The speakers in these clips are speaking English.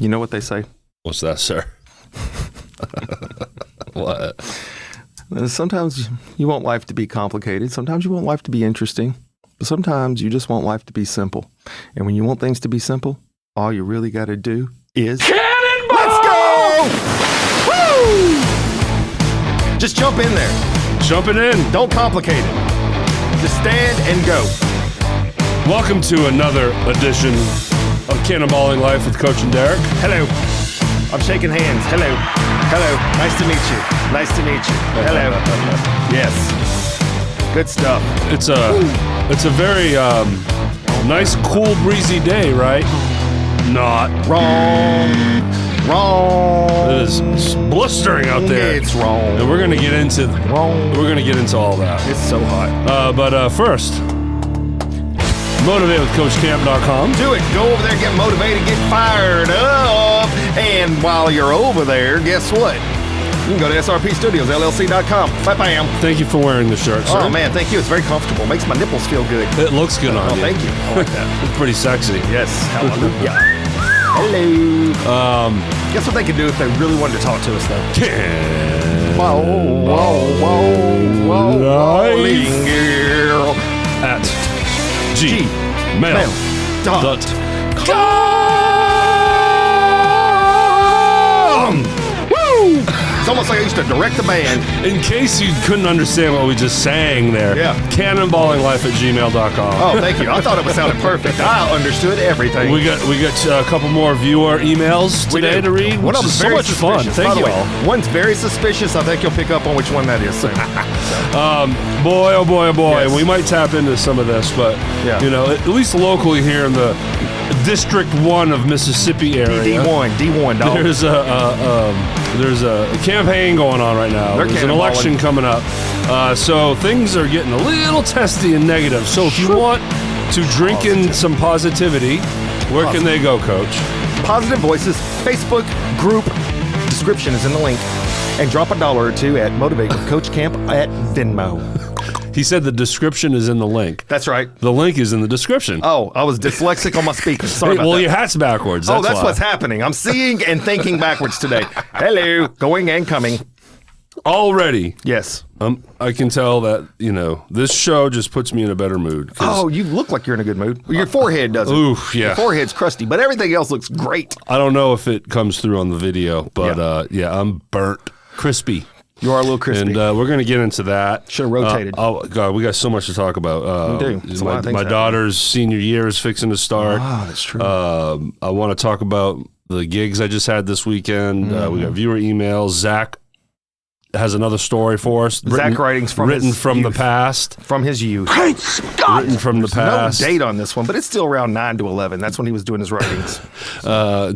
You know what they say? What's that, sir? What? Sometimes you want life to be complicated. Sometimes you want life to be interesting. But sometimes you just want life to be simple. And when you want things to be simple, all you really got to do is... Cannonball! Let's go! Woo! Just jump in there. Jumping in. Don't complicate it. Just stand and go. Welcome to another edition of Cannonballing Life with Coach and Derek. Hello. I'm shaking hands. Hello. Hello. Nice to meet you. Nice to meet you. Hello. Yes. Good stuff. It's a very nice, cool, breezy day, right? Not. Wrong. It is blistering out there. It's wrong. And we're gonna get into all that. It's so hot. But first, motivatewithcoachcamp.com. Do it. Go over there, get motivated, get fired up. And while you're over there, guess what? You can go to SRP Studios LLC.com. Bam. Thank you for wearing the shirt, sir. Oh man, thank you. It's very comfortable. Makes my nipples feel good. It looks good on you. Thank you. I like that. It's pretty sexy. Yes. Hallelujah. Hello. Guess what they could do if they really wanted to talk to us, though? Whoa. Life Girl. at gmail.com. Woo! It's almost like I used to direct the band. In case you couldn't understand what we just sang there, Yeah. cannonballinglife@gmail.com. Oh, thank you. I thought it was sounding perfect. I understood everything. We got a couple more viewer emails today to read. One of which them's is so very much fun. suspicious. Thank By the you way, all. one's very suspicious. I think you'll pick up on which one that is soon. Boy, oh boy, oh boy. Yes. We might tap into some of this, but Yeah. you know, at least locally here in the District 1 of Mississippi area. D1, dog. There's a campaign going on right now. They're There's an election coming up. So things are getting a little testy and negative. So if you want to drink in some positivity, where can they go, Coach? Positive Voices Facebook group description is in the link. And drop $1 or $2 at Motivate with Coach Camp at Venmo. He said the description is in the link. That's right. The link is in the description. Oh, I was dyslexic on my speaker. Sorry about that. Your hat's backwards. That's why. what's happening. I'm seeing and thinking backwards today. Hello. Going and coming. Already. Yes. I can tell that, this show just puts me in a better mood. Oh, you look like you're in a good mood. Your forehead doesn't. Oof, yeah. Your forehead's crusty, but everything else looks great. I don't know if it comes through on the video, but I'm burnt, crispy. You are a little crispy. And we're going to get into that. Should have rotated. Oh, God, we got so much to talk about. We do. It's a lot of things my happening. daughter's senior year is fixing to start. Oh, that's true. I want to talk about the gigs I just had this weekend. We got viewer emails. Zach has another story for us. Zach writings from written his from youth. the past. From his youth. Great Scott! Written from the past. No date on this one, but it's still around 9 to 11. That's when he was doing his writings.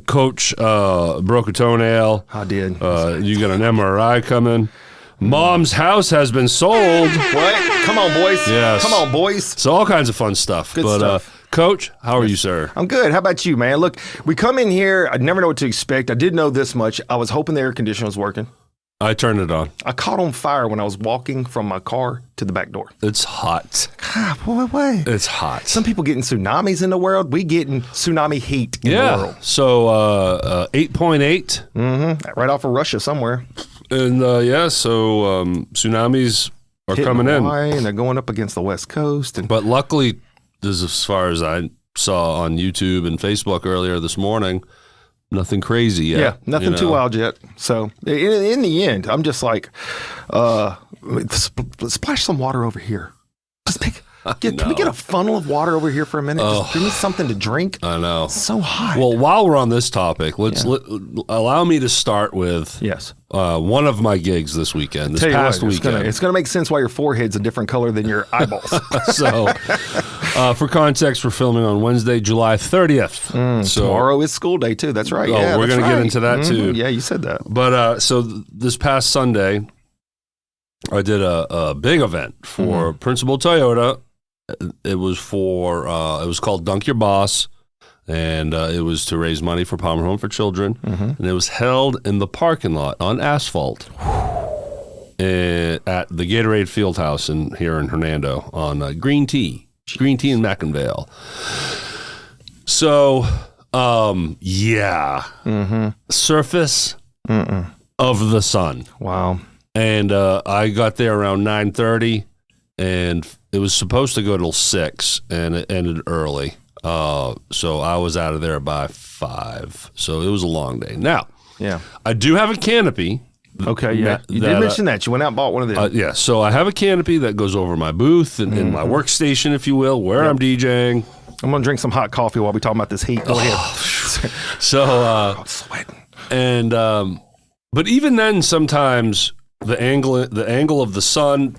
Coach broke a toenail. I did. You got an MRI coming. Mom's house has been sold. What? Come on, boys. Yes. Come on, boys. So all kinds of fun stuff. Good but stuff. Coach, how are you, sir? I'm good. How about you, man? Look, we come in here. I never know what to expect. I did know this much. I was hoping the air conditioner was working. I turned it on. I caught on fire when I was walking from my car to the back door. It's hot. God, what? It's hot. Some people getting tsunamis in the world. We getting tsunami heat in the world. So 8.8. Right off of Russia somewhere. And so tsunamis are Hitting coming in. Hawaii, and they're going up against the West Coast. And But luckily, this is as far as I saw on YouTube and Facebook earlier this morning, nothing crazy yet. yeah, nothing too wild yet. So in the end, I'm just like, splash some water over here. Just can we get a funnel of water over here for a minute? Just give me something to drink. I know. It's so hot. Well, while we're on this topic, allow me to start with yes. one of my gigs this weekend, this Tell you past what, weekend. it's gonna make sense why your forehead's a different color than your eyeballs. So, for context, we're filming on Wednesday, July 30th. So Tomorrow is school day too. That's right. Yeah, we're that's going to get right. into that too. Yeah, you said that. But so this past Sunday, I did a big event for Principal Toyota. It was it was called Dunk Your Boss, and it was to raise money for Palmer Home for Children, and it was held in the parking lot on asphalt at the Gatorade Fieldhouse here in Hernando on Green Tea in Mackinvale. So Yeah. Mm-hmm. Surface of the sun. Wow. And I got there around 9:30, and it was supposed to go till 6, and it ended early. So I was out of there by 5. So it was a long day. Now, Yeah. I do have a canopy. Okay, yeah. You did mention that. You went out and bought one of them. Yeah, so I have a canopy that goes over my booth and in my workstation, if you will, where I'm DJing. I'm going to drink some hot coffee while we talk about this heat. Go ahead. So, I'm sweating. and but even then, sometimes the angle of the sun,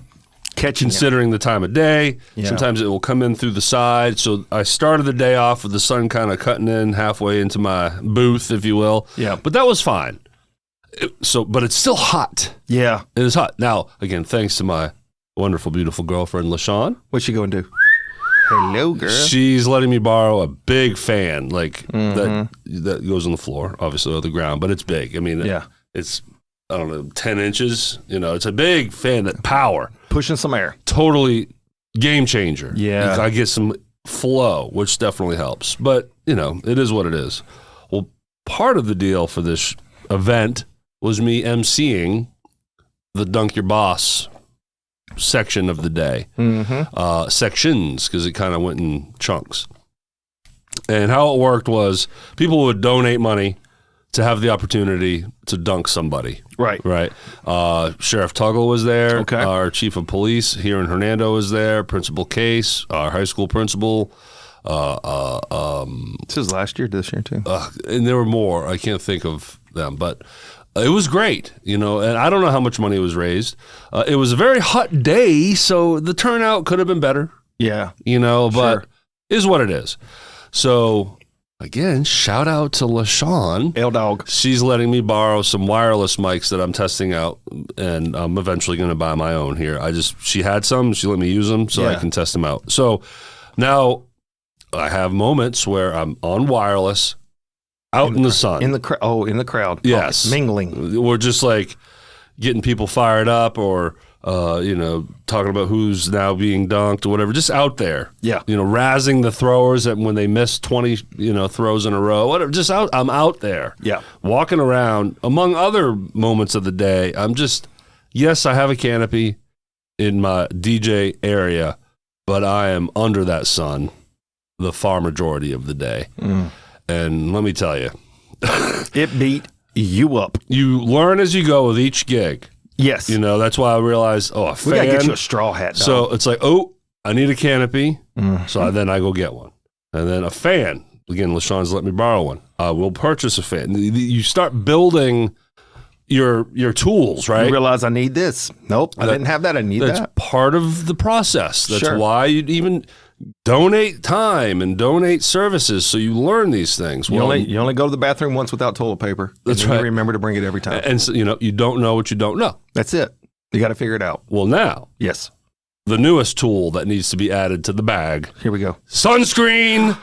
considering the time of day, sometimes it will come in through the side. So I started the day off with the sun kind of cutting in halfway into my booth, if you will. Yeah. But that was fine. But it's still hot. Yeah. It is hot. Now, again, thanks to my wonderful, beautiful girlfriend, LaShawn. What's she going to do? Hello, girl. She's letting me borrow a big fan, like that goes on the floor, obviously, or the ground, but it's big. I mean, it's, I don't know, 10 inches. You know, it's a big fan that power. Pushing some air. Totally game changer. Yeah. I get some flow, which definitely helps. But, you know, it is what it is. Well, part of the deal for this event was me emceeing the Dunk Your Boss section of the day. Sections, because it kind of went in chunks. And how it worked was people would donate money to have the opportunity to dunk somebody. Right. Sheriff Tuggle was there. Okay. Our chief of police here in Hernando was there. Principal Case, our high school principal. This was last year, this year too. And there were more. I can't think of them, but it was great, you know, and I don't know how much money was raised. It was a very hot day, so the turnout could have been better. Yeah. You know, but is what it is. So, again, shout out to LaShawn. L-Dog. She's letting me borrow some wireless mics that I'm testing out, and I'm eventually going to buy my own here. She had some, she let me use them so I can test them out. So, now I have moments where I'm on wireless, out in the sun. In the crowd. Yes. Mingling. We're just like getting people fired up or, you know, talking about who's now being dunked or whatever, just out there. Yeah. You know, razzing the throwers when they miss 20, you know, throws in a row, whatever. Just I'm out there. Yeah. Walking around. Among other moments of the day, yes, I have a canopy in my DJ area, but I am under that sun the far majority of the day. And let me tell you, it beat you up. You learn as you go with each gig. Yes. You know, that's why I realized, a fan. We got to get you a straw hat, dog. So it's like, I need a canopy. So then I go get one. And then a fan. Again, LaShawn's let me borrow one. I will purchase a fan. You start building your tools, right? You realize I need this. Nope, I didn't have that. I need that. That's part of the process. That's Sure. why you'd even donate time and donate services so you learn these things. You only go to the bathroom once without toilet paper. That's and right. You remember to bring it every time. And so, you know, you don't know what you don't know. That's it. You got to figure it out. Well, now, Yes. the newest tool that needs to be added to the bag, Here we go. sunscreen.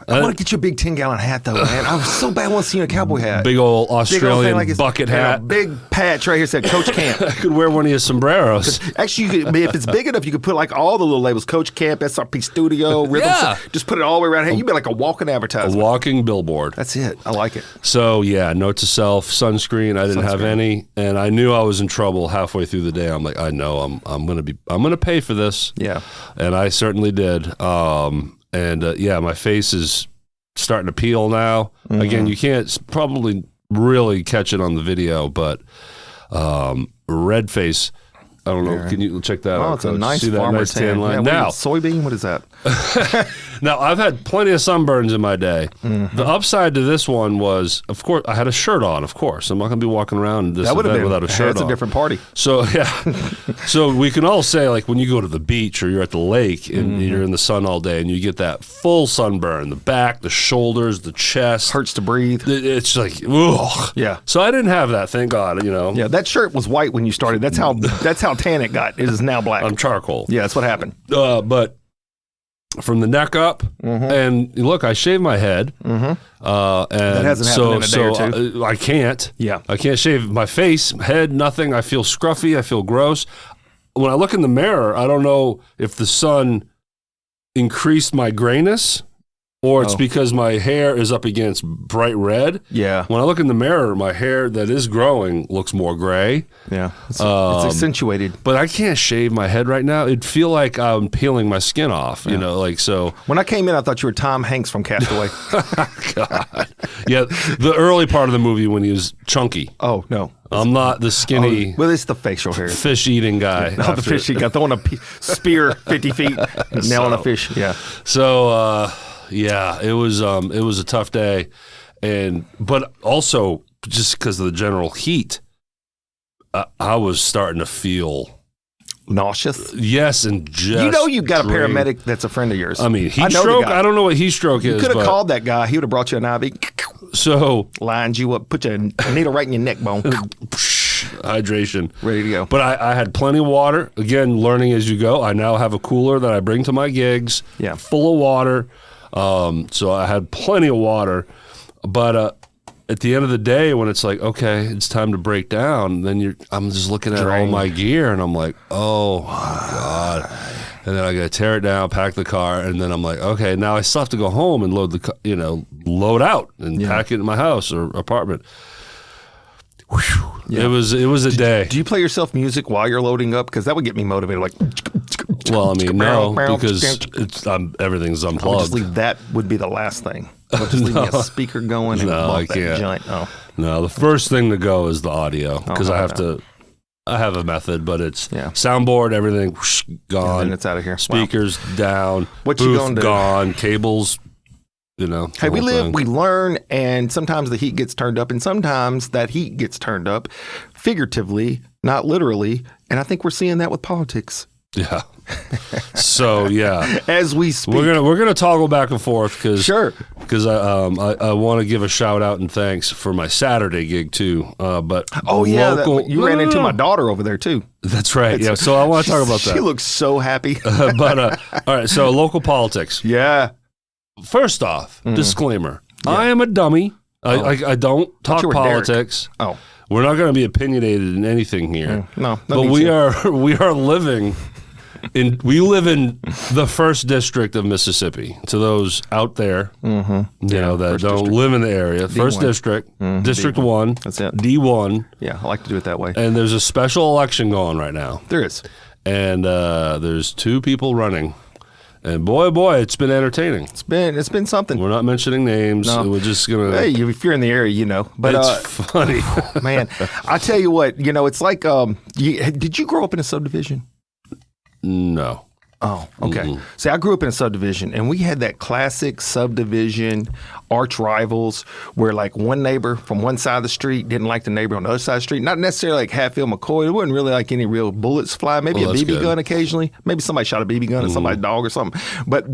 I want to get you a big 10-gallon hat, though, man. I was so bad once seeing a cowboy hat. Big old Australian thing like it's- bucket and hat. a big patch right here said Coach Camp. I could wear one of your sombreros. Actually, you could, if it's big enough, you could put like all the little labels: Coach Camp, SRP Studio, Rhythm. Yeah. Just put it all the way around here. You'd be like a walking A advertisement. walking billboard. That's it. I like it. So yeah, note to self: sunscreen. I didn't have any, and I knew I was in trouble halfway through the day. I'm like, I know I'm gonna pay for this. Yeah. And I certainly did. Yeah, my face is starting to peel now. Again, you can't probably really catch it on the video, but red face. I don't know. Can you check that out? Oh, it's a Coach? nice See that farmer nice tan tan. line? Yeah, Now, soybean. What is that? now, I've had plenty of sunburns in my day. The upside to this one was, of course, I had a shirt on, of course. I'm not going to be walking around this That would have event been without a shirt That's on. a different party. So, yeah. So we can all say, like, when you go to the beach or you're at the lake and you're in the sun all day and you get that full sunburn, the back, the shoulders, the chest. Hurts to breathe. It's like, ugh. Yeah. So I didn't have that, thank God, you know. Yeah, that shirt was white when you started. That's how tan it got. It is now black. I'm charcoal. Yeah, that's what happened. But from the neck up, and look, I shaved my head. And That hasn't happened in a day or two. I can't. Yeah. I can't shave my face, head, nothing. I feel scruffy. I feel gross. When I look in the mirror, I don't know if the sun increased my grayness or it's because my hair is up against bright red. Yeah. When I look in the mirror, my hair that is growing looks more gray. Yeah. It's accentuated. But I can't shave my head right now. It'd feel like I'm peeling my skin off, you know, like so. When I came in, I thought you were Tom Hanks from Castaway. God. Yeah, the early part of the movie when he was chunky. Oh, no. I'm not the skinny, well, it's the facial hair. fish-eating guy. Not the fish he got throwing a spear 50 feet, nailing a fish. Yeah. So, yeah, it was a tough day, but also just because of the general heat, I was starting to feel nauseous. Yes, and just you got a paramedic that's a friend of yours. I mean, heat stroke. I don't know what heat stroke is. You could have called that guy. He would have brought you an IV. So lined you up, put your needle right in your neck bone. Hydration, ready to go. But I had plenty of water. Again, learning as you go. I now have a cooler that I bring to my gigs. Yeah, full of water. So I had plenty of water. But at the end of the day, when it's like, okay, it's time to break down, then I'm just looking at all my gear, and I'm like, oh my God. And then I got to tear it down, pack the car, and then I'm like, okay, now I still have to go home and load out and pack it in my house or apartment. Yeah. It was a day. Do you play yourself music while you're loading up? Because that would get me motivated. Like, well, I mean, no, because everything's unplugged. I would just leave that would be the last thing. I would just leave me a speaker going and bump that joint. Oh. No, the first thing to go is the audio because I have a method, but it's soundboard, everything gone. And then it's out of here. Speakers down. What you gonna do? Gone. Cables. Hey, we live, we learn, and sometimes the heat gets turned up, and sometimes that heat gets turned up figuratively, not literally. And I think we're seeing that with politics. Yeah. So yeah, as we speak, we're gonna toggle back and forth because I want to give a shout out and thanks for my Saturday gig too. But you ran into my daughter over there too. That's right. Yeah. So I want to talk about that. She looks so happy. But all right. So local politics. Yeah. First off, disclaimer: I am a dummy. I don't talk politics. Derek. We're not going to be opinionated in anything here. No, but we are living. We live in the first district of Mississippi. To those out there, that don't live in the area, first district, District 1, that's it. D1. Yeah, I like to do it that way. And there's a special election going right now. There is, and there's two people running. And boy, it's been entertaining. It's been something. We're not mentioning names. No. We're just gonna. Hey, if you're in the area, But it's funny, man. I tell you what, it's like. Did you grow up in a subdivision? No. Oh, okay. Mm-hmm. See, I grew up in a subdivision, and we had that classic subdivision arch rivals where like one neighbor from one side of the street didn't like the neighbor on the other side of the street. Not necessarily like Hatfield McCoy. It wasn't really like any real bullets fly. Maybe a BB gun occasionally. Maybe somebody shot a BB gun at somebody's dog or something. But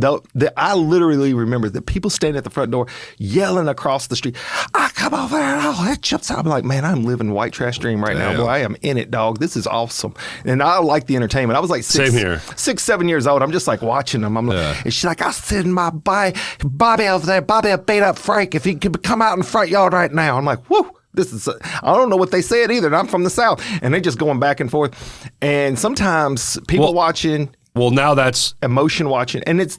I literally remember the people standing at the front door yelling across the street, "I come over there and I'll hit you." I'm like, man, I'm living white trash dream right now. Boy, I am in it, dog. This is awesome. And I like the entertainment. I was like 6, 7 years old. I'm just like watching them. I'm like, and she's like, I said my Bobby over there. Bobby beat up Frank if he could come out in the front yard right now. I'm like, whoo. I don't know what they said either. And I'm from the South. And they're just going back and forth. And sometimes people watching. Well, now that's emotion watching. And it's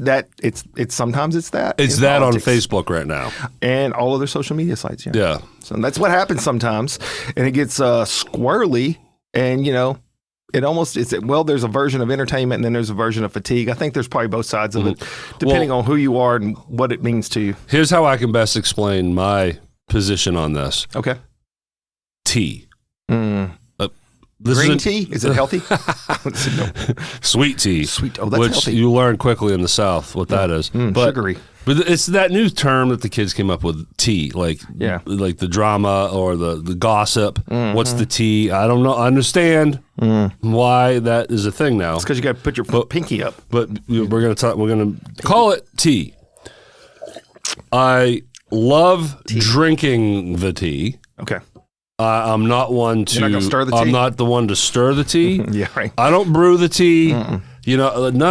sometimes it's that. It's that politics. On Facebook right now. And all other social media sites. Yeah. So that's what happens sometimes. And it gets squirrely. And, there's a version of entertainment and then there's a version of fatigue. I think there's probably both sides of it, depending on who you are and what it means to you. Here's how I can best explain my position on this. Okay. Tea. Green tea? Is it healthy? Sweet tea. Sweet. Oh, that's which healthy. You learn quickly in the South what that is. Sugary. But it's that new term that the kids came up with, tea, like the drama or the gossip. Mm-hmm. What's the tea? I don't know. I understand why that is a thing now. It's because you got to put your pinky up. But we're going to call it tea. I love drinking the tea. Okay. I'm not one to. You're not gonna stir the tea? I'm not the one to stir the tea. Yeah, right. I don't brew the tea. None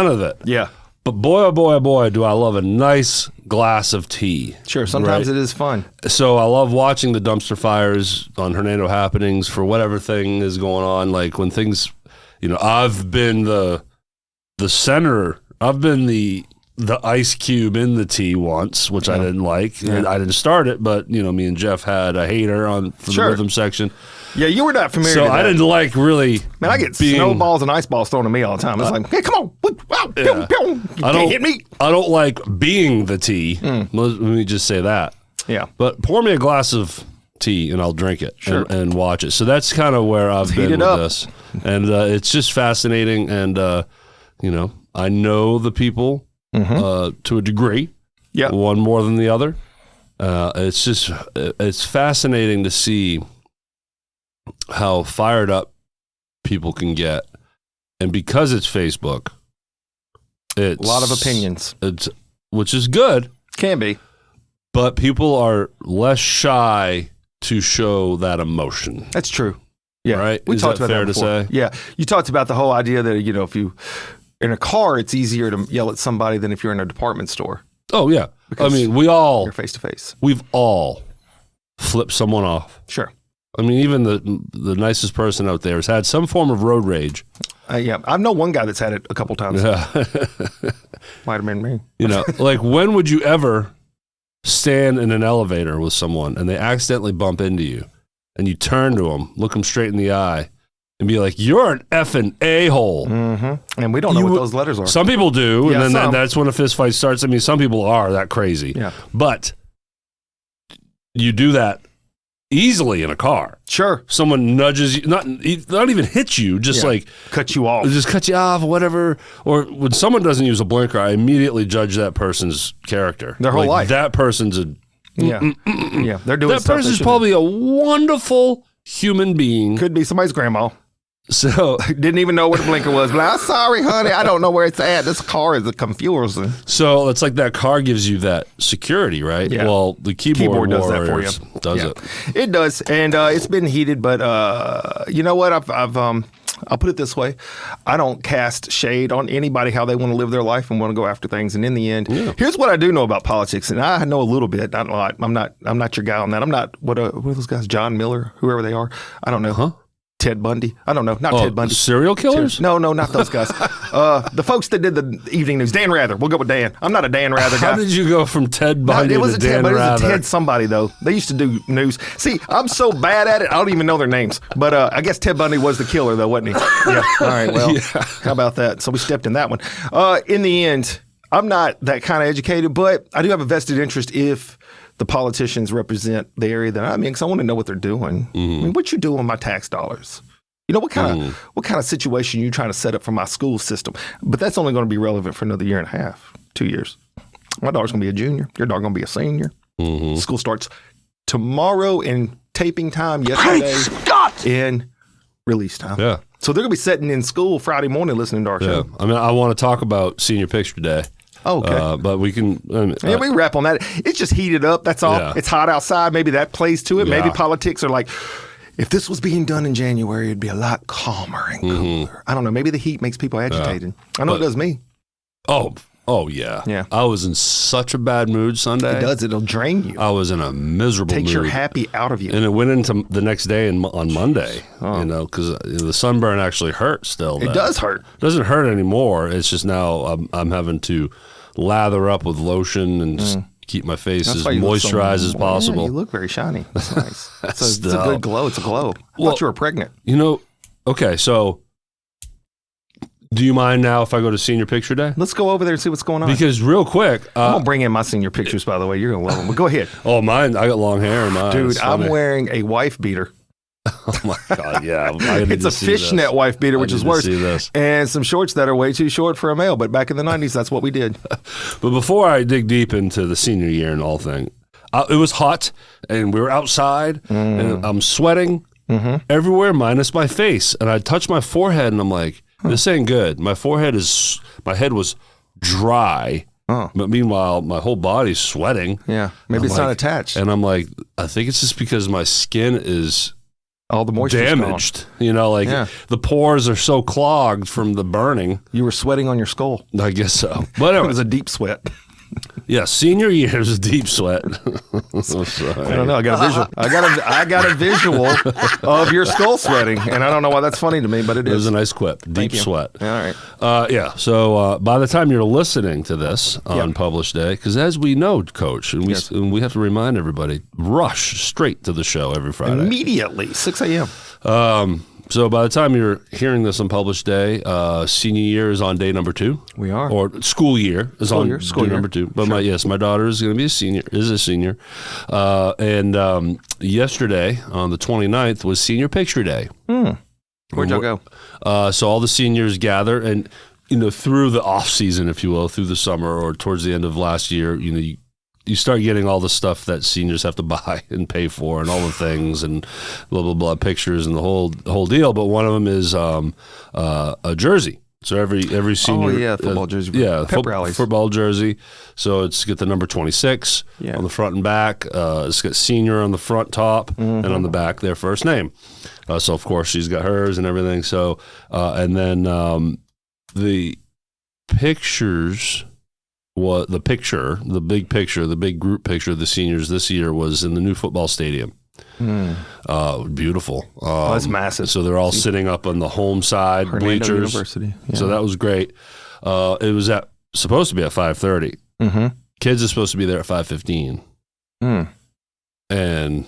of it. Yeah. But boy, oh boy, oh boy, do I love a nice glass of tea. Sure, sometimes it is fun. So I love watching the dumpster fires on Hernando Happenings for whatever thing is going on. Like when things, I've been the center. I've been the the ice cube in the tea once, which I didn't like. Yeah. I didn't start it, but me and Jeff had a hater on for the rhythm section. Yeah, you were not familiar So with that. I didn't like really. Man, I get snowballs and ice balls thrown at me all the time. It's like, hey, come on. Wow, pew, pew. You can't hit me. I don't like being the tea. Let me just say that. Yeah. But pour me a glass of tea and I'll drink it and watch it. So that's kind of where I've been with this. And it's just fascinating. And, I know the people to a degree. Yeah. One more than the other. It's fascinating to see how fired up people can get. And because it's Facebook, it's a lot of opinions. Which is good. Can be. But people are less shy to show that emotion. That's true. Yeah. Right? We talked about that to before. say? Yeah. You talked about the whole idea that, if you in a car, it's easier to yell at somebody than if you're in a department store. Oh, yeah. Because you're face to face. We've all flipped someone off. Sure. I mean, even the nicest person out there has had some form of road rage. Yeah. I know one guy that's had it a couple times. Yeah. Might have been me. Like when would you ever stand in an elevator with someone and they accidentally bump into you and you turn to them, look them straight in the eye and be like, you're an effing a-hole. Mm-hmm. And we don't know what those letters are. Some people do. Yeah, and then that's when a fist fight starts. I mean, some people are that crazy. Yeah. But you do that easily in a car. Sure. Someone nudges you, not even hit you, just like cut you off. Just cut you off or whatever. Or when someone doesn't use a blinker, I immediately judge that person's character. Their whole life. That person's a yeah. They're doing that person's probably a wonderful human being. Could be somebody's grandma. So didn't even know where the blinker was. But I'm sorry, honey, I don't know where it's at. This car is confusing. So it's like that car gives you that security, right? Yeah. Well, the keyboard does that for you. Does it? It does, and it's been heated. But you know what? I'll put it this way: I don't cast shade on anybody how they want to live their life and want to go after things. And in the end, here's what I do know about politics, and I know a little bit, not a lot. I'm not your guy on that. I'm not what are those guys? John Miller, whoever they are. I don't know. Huh? Ted Bundy. I don't know. Not Ted Bundy. Serial killers? No, not those guys. The folks that did the evening news. Dan Rather. We'll go with Dan. I'm not a Dan Rather guy. How did you go from Ted Bundy it was to a Dan Ted, but Rather? it was a Ted somebody, though. They used to do news. See, I'm so bad at it, I don't even know their names. But I guess Ted Bundy was the killer, though, wasn't he? Yeah. All right, well, how about that? So we stepped in that one. In the end, I'm not that kind of educated, but I do have a vested interest if the politicians represent the area that I'm in, because I want to know what they're doing. I mean, what you doing with my tax dollars? What kind of situation are you trying to set up for my school system? But that's only going to be relevant for another year and a half, 2 years. My daughter's going to be a junior. Your daughter's going to be a senior. School starts tomorrow in taping time, yesterday in release time. Yeah. So they're going to be sitting in school Friday morning listening to our show. I mean, I want to talk about senior picture day. Okay. But we can... we can wrap on that. It's just heated up. That's all. Yeah. It's hot outside. Maybe that plays to it. Yeah. Maybe politics are like... If this was being done in January, it'd be a lot calmer and cooler. I don't know. Maybe the heat makes people agitated. I know it does me. Oh, yeah. Yeah. I was in such a bad mood Sunday. It does. It'll drain you. I was in a miserable mood. Takes your happy out of you. And it went into the next day on Monday, because the sunburn actually hurt still. It does hurt. It doesn't hurt anymore. It's just now I'm having to lather up with lotion and keep my face as moisturized as possible. Yeah, you look very shiny. That's nice. It's a good glow. It's a glow. I thought you were pregnant. Okay, so do you mind now if I go to senior picture day? Let's go over there and see what's going on. Because real quick. I'm going to bring in my senior pictures, by the way. You're going to love them. But go ahead. Oh, mine. I got long hair in mine. Dude, I'm wearing a wife beater. Oh, my God. Yeah. It's a fishnet wife beater, which is worse. And some shorts that are way too short for a male. But back in the 90s, that's what we did. But before I dig deep into the senior year and all thing, it was hot and we were outside and I'm sweating everywhere minus my face. And I touched my forehead and I'm like, this ain't good. My head was dry. But meanwhile, my whole body's sweating. Yeah. Maybe it's not attached. And I'm like, I think it's just because my skin is all the moisture damaged. The pores are so clogged from the burning. You were sweating on your skull. I guess so. But anyway, it was a deep sweat. Yeah, senior year is a deep sweat. I don't know. I got a visual. I got a visual of your skull sweating, and I don't know why that's funny to me, but it It was is. a nice quip. Deep sweat. All right. Yeah. So by the time you're listening to this on published day, because as we know, Coach, and we have to remind everybody, rush straight to the show every Friday. Immediately, 6 a.m. So by the time you're hearing this on published day, senior year is on day number 2. We are. Or school year is on School day year. number 2. But my daughter is going to be a senior. And yesterday on the 29th was senior picture day. Where'd y'all go? So all the seniors gather, and through the off season, if you will, through the summer or towards the end of last year, you start getting all the stuff that seniors have to buy and pay for, and all the things, and blah blah blah, pictures, and the whole deal. But one of them is a jersey. So every senior, football jersey, pep rallies, football jersey. So it's got the number 26 on the front and back. It's got senior on the front top, and on the back their first name. So of course she's got hers and everything. So and then the pictures. The big group picture of the seniors this year was in the new football stadium. Beautiful. That's massive. So they're all sitting up on the home side Hernando bleachers. University. Yeah. So that was great. It was supposed to be at 5:30. Kids are supposed to be there at 5:15. And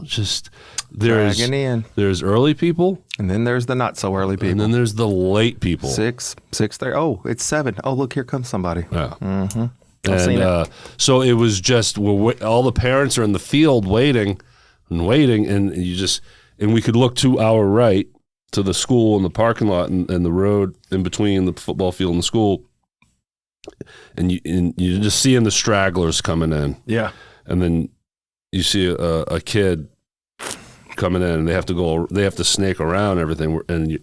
just there's early people, and then there's the not so early people, and then there's the late people. 6:30. Oh, it's 7. Oh, look, here comes somebody. Yeah. I've seen it. So it was just all the parents are in the field waiting, and we could look to our right to the school and the parking lot and the road in between the football field and the school, and you're just seeing the stragglers coming in. Yeah, and then you see a kid coming in, and they have to snake around everything, and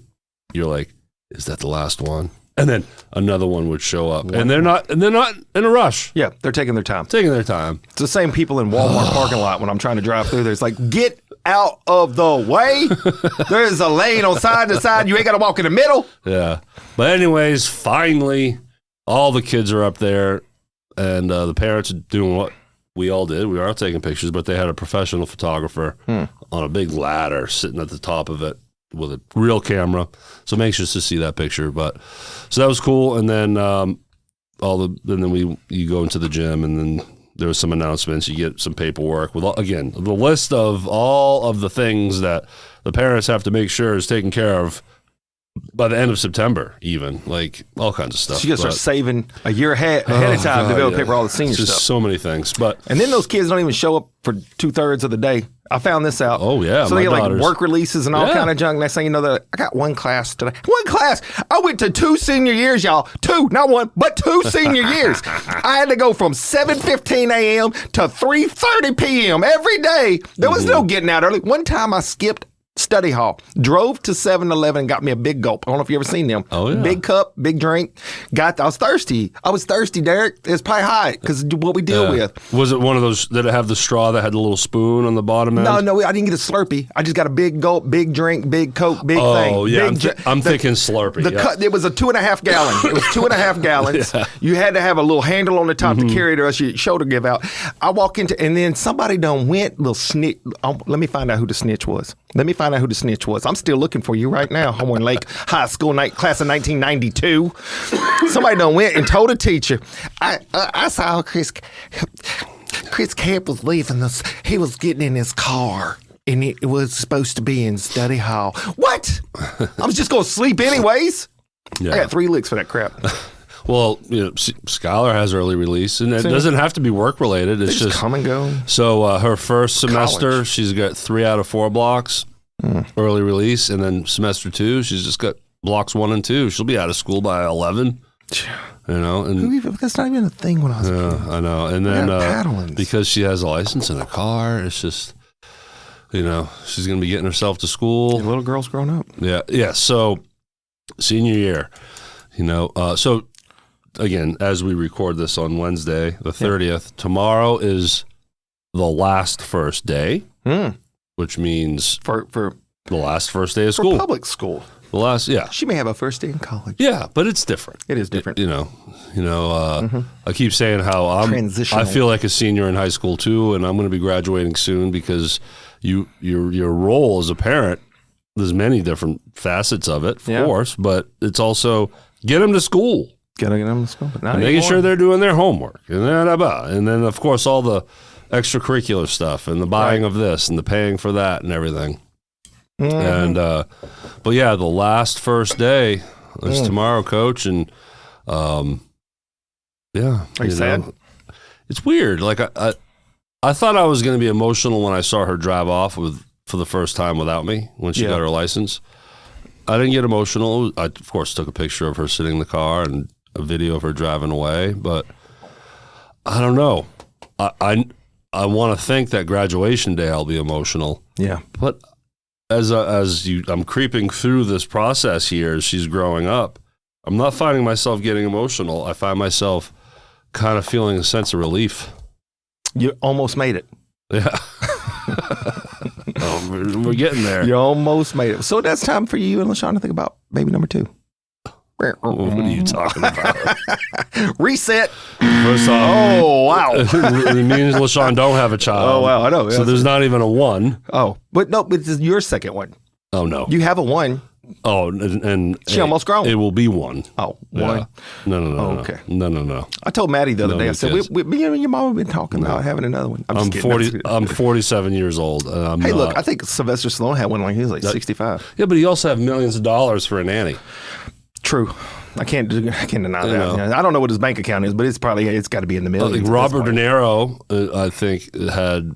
you're like, is that the last one? And then another one would show up, and they're not in a rush. Yeah, they're taking their time. It's the same people in Walmart parking lot when I'm trying to drive through there. It's like, get out of the way. There's a lane on side to side. You ain't got to walk in the middle. Yeah. But anyways, finally, all the kids are up there, and the parents are doing what we all did. We were all taking pictures, but they had a professional photographer on a big ladder sitting at the top of it with a real camera. So I'm anxious to see that picture. But so that was cool. And then you go into the gym, and then there was some announcements. You get some paperwork with the list of all of the things that the parents have to make sure is taken care of by the end of September, even, like all kinds of stuff. So you got to start saving a year ahead of time to be able to pay for all the senior just stuff. So many things. And then those kids don't even show up for 2/3 of the day. I found this out. Oh, yeah. So they get like work releases and all kind of junk. Next thing you know, I got one class today. One class. I went to 2 senior years, y'all. 2, not 1, but 2 senior years. I had to go from 7:15 a.m. to 3:30 p.m. every day. There was no getting out early. One time I skipped study hall, drove to 7-Eleven and got me a big gulp. I don't know if you ever seen them. Oh, yeah. Big cup, big drink. I was thirsty. Derek. It's probably hot because what we deal with. Was it one of those that have the straw that had the little spoon on the bottom end? No, I didn't get a Slurpee. I just got a big gulp, big drink, big Coke, big thing. Oh, yeah. I'm thinking Slurpee. It was a 2.5 gallon. It was 2.5 gallons. Yeah. You had to have a little handle on the top to carry it, or else your shoulder give out. I walk into, and then somebody done went, little snitch. Let me find out who the snitch was. I'm still looking for you right now. Horn Lake High School class of 1992. Somebody done went and told a teacher, I saw Chris Camp was leaving us. He was getting in his car, and it was supposed to be in study hall. What? I was just going to sleep anyways. Yeah. I got 3 licks for that crap. Well, Skylar has early release, and it doesn't have to be work related. It's just come and go. So her first semester, she's got 3 out of 4 blocks early release, and then semester 2, she's just got blocks 1 and 2. She'll be out of school by 11. And that's not even a thing when I was a kid. I know. And then because she has a license and a car, it's just she's gonna be getting herself to school. Your little girl's grown up. Yeah. So senior year, so. Again, as we record this on Wednesday, the 30th, tomorrow is the last first day, which means for the last first day of school. Public school. The last, yeah. She may have a first day in college. Yeah, but it's different. It is different. I keep saying how I Transitional. feel like a senior in high school too, and I'm going to be graduating soon because your role as a parent, there's many different facets of it, of course, but it's also get them to school. Gotta get them to school. But not Making anymore. sure they're doing their homework. And then, of course, all the extracurricular stuff and the buying of this and the paying for that and everything. And, but yeah, the last first day is tomorrow, Coach. And, Are you sad? It's weird. Like, I thought I was going to be emotional when I saw her drive off for the first time without me when she got her license. I didn't get emotional. I, of course, took a picture of her sitting in the car and a video of her driving away. But I don't know. I want to think that graduation day I'll be emotional. Yeah. But I'm creeping through this process here as she's growing up. I'm not finding myself getting emotional. I find myself kind of feeling a sense of relief. You almost made it. Yeah. We're getting there. You almost made it. So that's time for you and LaShawn to think about baby number 2. What are you talking about? Reset. First off, Oh, wow. it means LaShawn don't have a child. Oh, wow. I know. So there's not even a 1. Oh, but no, but this is your second one. Oh, no. You have a 1. Oh, and She almost grown. It will be 1. Oh, 1. Yeah. No. Okay. No. I told Maddie the other No day, I new said, kids. me and your mom have been talking about having another one. I'm just 40. kidding. I'm 47 years old. And I'm Hey, not. look, I think Sylvester Stallone had one like he was like 65. Yeah, but he also had millions of dollars for a nanny. True. I can't deny that. know. I don't know what his bank account is, but it's got to be in the millions. Like at this Robert point. De Niro, I think, had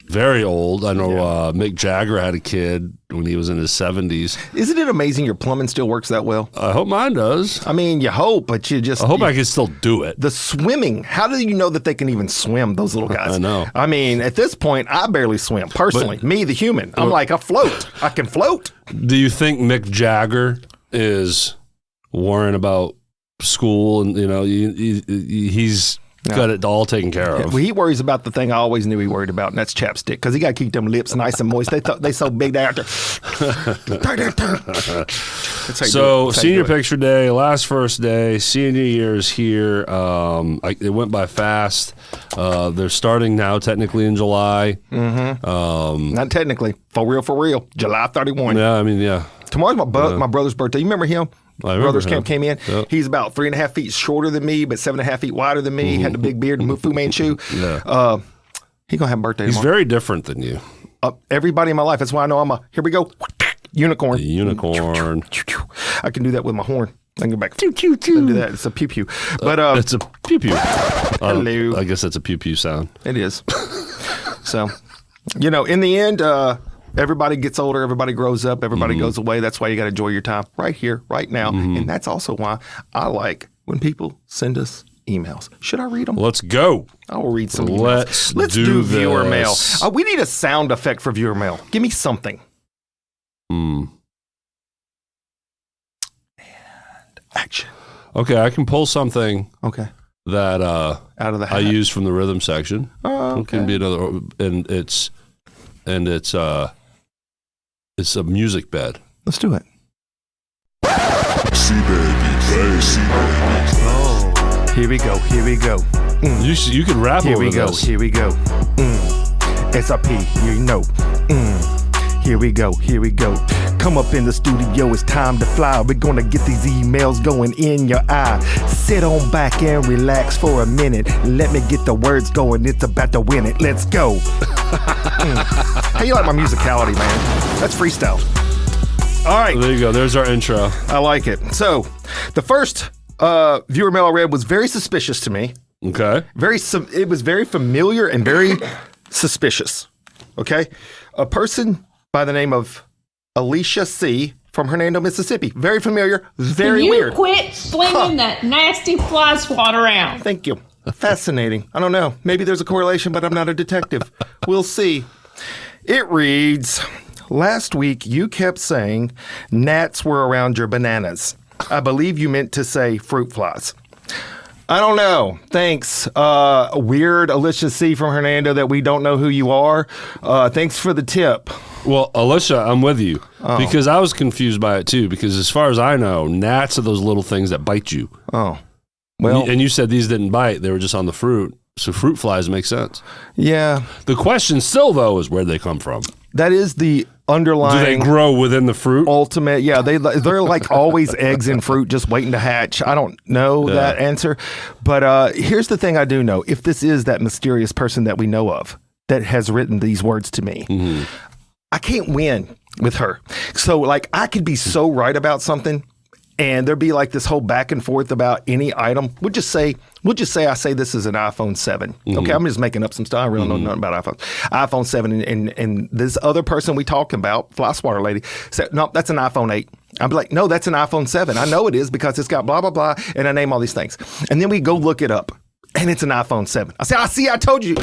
very old. I know Mick Jagger had a kid when he was in his 70s. Isn't it amazing your plumbing still works that well? I hope mine does. I mean, you hope, but you just... I hope I can still do it. The swimming, how do you know that they can even swim, those little guys? I know. I mean, at this point, I barely swim, personally. Me, the human. I'm like, I float. I can float. Do you think Mick Jagger is worrying about school and, he's got it all taken care of? Well, he worries about the thing I always knew he worried about, and that's chapstick, because he got to keep them lips nice and moist. They so big they have to... So senior picture day, last first day, senior year is here. It went by fast. They're starting now technically in July. Not technically. For real. July 31. Yeah, I mean, yeah. Tomorrow's my brother's birthday. You remember him? I remember Brothers him. Camp came in. Yep. He's about 3.5 feet shorter than me, but 7.5 feet wider than me. Had the big beard and Fu Manchu. Yeah. He gonna have a birthday He's tomorrow. very different than you. Everybody in my life. That's why I know I'm a, here we go, unicorn. A unicorn. I can do that with my horn. I can go back. Pew, pew, pew. I can do that. It's a pew pew. But It's a pew pew. Hello. I guess that's a pew pew sound. It is. So, in the end, everybody gets older, everybody grows up, everybody goes away. That's why you got to enjoy your time right here, right now. And that's also why I like when people send us emails. Should I read them? Let's go. I will read some emails. Let's do viewer mail. We need a sound effect for viewer mail. Give me something. And action. Okay, I can pull something Okay. that Out of the hat. I use from the rhythm section. Oh, It can be another, and it's a music bed. Let's do it. Here we go. You can rap Here over we go. this. Here we go. SRP, you know. Here we go. Come up in the studio, it's time to fly. We're gonna get these emails going in your eye. Sit on back and relax for a minute. Let me get the words going, it's about to win it. Let's go. How you like my musicality, man? That's freestyle. All right. There you go. There's our intro. I like it. So, the first viewer mail I read was very suspicious to me. Okay. It was very familiar and very suspicious. Okay? A person by the name of Alicia C. from Hernando, Mississippi. Very familiar, very weird. Quit slinging that nasty fly swat around. Thank you. Fascinating. I don't know. Maybe there's a correlation, but I'm not a detective. We'll see. It reads, last week you kept saying gnats were around your bananas. I believe you meant to say fruit flies. I don't know. Thanks. Weird Alicia C. from Hernando that we don't know who you are. Thanks for the tip. Well, Alicia, I'm with you because I was confused by it too. Because as far as I know, gnats are those little things that bite you. Oh, well. And you said these didn't bite; they were just on the fruit. So fruit flies make sense. Yeah. The question still, though, is where'd they come from? That is the underlying. Do they grow within the fruit? Ultimate. Yeah, they're like always eggs in fruit just waiting to hatch. I don't know that answer. But here's the thing I do know. If this is that mysterious person that we know of that has written these words to me, I can't win with her. So like I could be so right about something and there'd be like this whole back and forth about any item. We'll just say I say this is an iPhone 7. Okay, I'm just making up some stuff. I really know nothing about iPhones. iPhone 7 and this other person we talking about, Fly Swatter lady, said, no, that's an iPhone 8. I'd be like, no, that's an iPhone 7. I know it is because it's got blah, blah, blah, and I name all these things. And then we go look it up, and it's an iPhone 7. I say, I told you.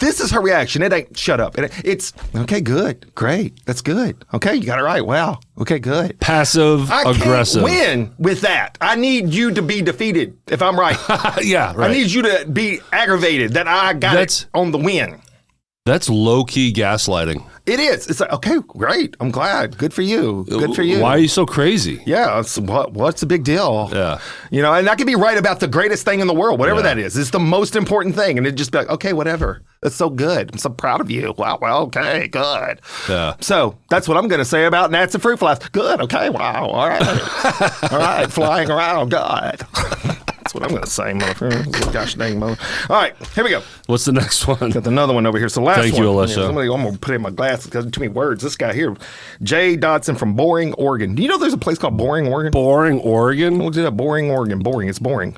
This is her reaction. It ain't shut up. It's okay, good, great. That's good. Okay, you got it right. Wow. Okay, good. Passive aggressive. I can't win with that. I need you to be defeated if I'm right. Yeah, right. I need you to be aggravated that I got it on the win. That's low-key gaslighting. It is. It's like, okay, great. I'm glad. Good for you. Good for you. Why are you so crazy? Yeah. What's the big deal? Yeah. You know, and I could be right about the greatest thing in the world, whatever that is. It's the most important thing. And it'd just be like, okay, whatever. That's so good. I'm so proud of you. Wow. Well, okay, good. Yeah. So that's what I'm going to say about gnats and fruit flies. Good. Okay. Wow. All right. All right. Flying around. God. That's what I'm going to say, motherfucker. Gosh dang, mother. All right, here we go. What's the next one? Got another one over here. So last one. Thank you, Alicia. I'm going to put it in my glasses because too many words. This guy here, Jay Dodson from Boring, Oregon. Do you know there's a place called Boring, Oregon? Boring, Oregon? Look at that, Boring, Oregon. Boring. It's boring.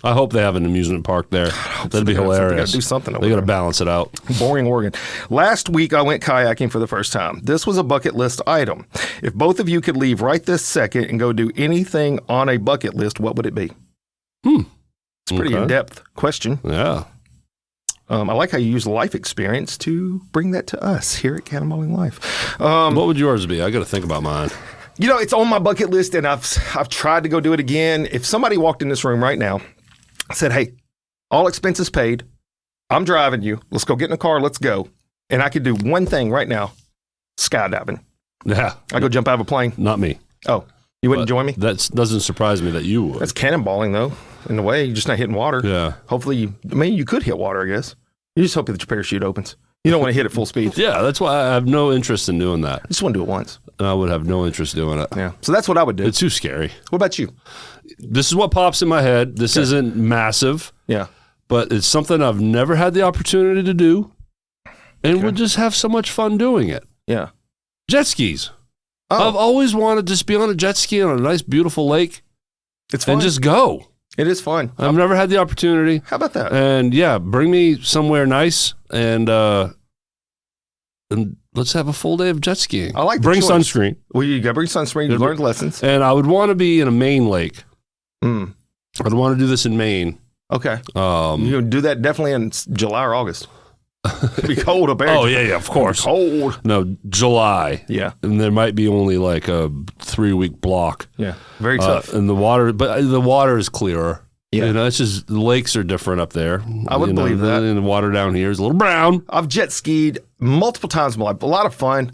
I hope they have an amusement park there. That'd be hilarious. They got to do something over They got to balance it out. Boring, Oregon. Last week, I went kayaking for the first time. This was a bucket list item. If both of you could leave right this second and go do anything on a bucket list, what would it be? It's a pretty in-depth question. Yeah. I like how you use life experience to bring that to us here at Cannonballing Life. What would yours be? I got to think about mine. You know, it's on my bucket list, and I've tried to go do it again. If somebody walked in this room right now, said, hey, all expenses paid, I'm driving you, let's go get in the car, let's go. And I could do one thing right now, skydiving. Yeah. I go jump out of a plane. Not me. Oh, you wouldn't join me? That doesn't surprise me that you would. That's cannonballing, though, in a way. You're just not hitting water. Yeah. Hopefully, you could hit water, I guess. You just hope that your parachute opens. You don't want to hit it full speed. Yeah, that's why I have no interest in doing that. I just want to do it once. And I would have no interest doing it. Yeah. So that's what I would do. It's too scary. What about you? This is what pops in my head. This isn't massive. Yeah. But it's something I've never had the opportunity to do. And would just have so much fun doing it. Yeah. Jet skis. Oh. I've always wanted to just be on a jet ski on a nice, beautiful lake. It's fun. And just go. It is fun. I've never had the opportunity. How about that? And yeah, bring me somewhere nice and let's have a full day of jet skiing. I like the bring choice. Sunscreen. Well, you got to bring sunscreen. You learned lessons. And I would want to be in a Maine lake. I'd want to do this in Maine. Okay. You can do that definitely in July or August. It'd be cold up there. Oh, yeah, of course. Cold. No, July. Yeah. And there might be only like a 3-week block. Yeah. Very tough. And the water is clearer. Yeah. You know, it's just the lakes are different up there. I would believe that. And the water down here is a little brown. I've jet skied multiple times in my life. A lot of fun.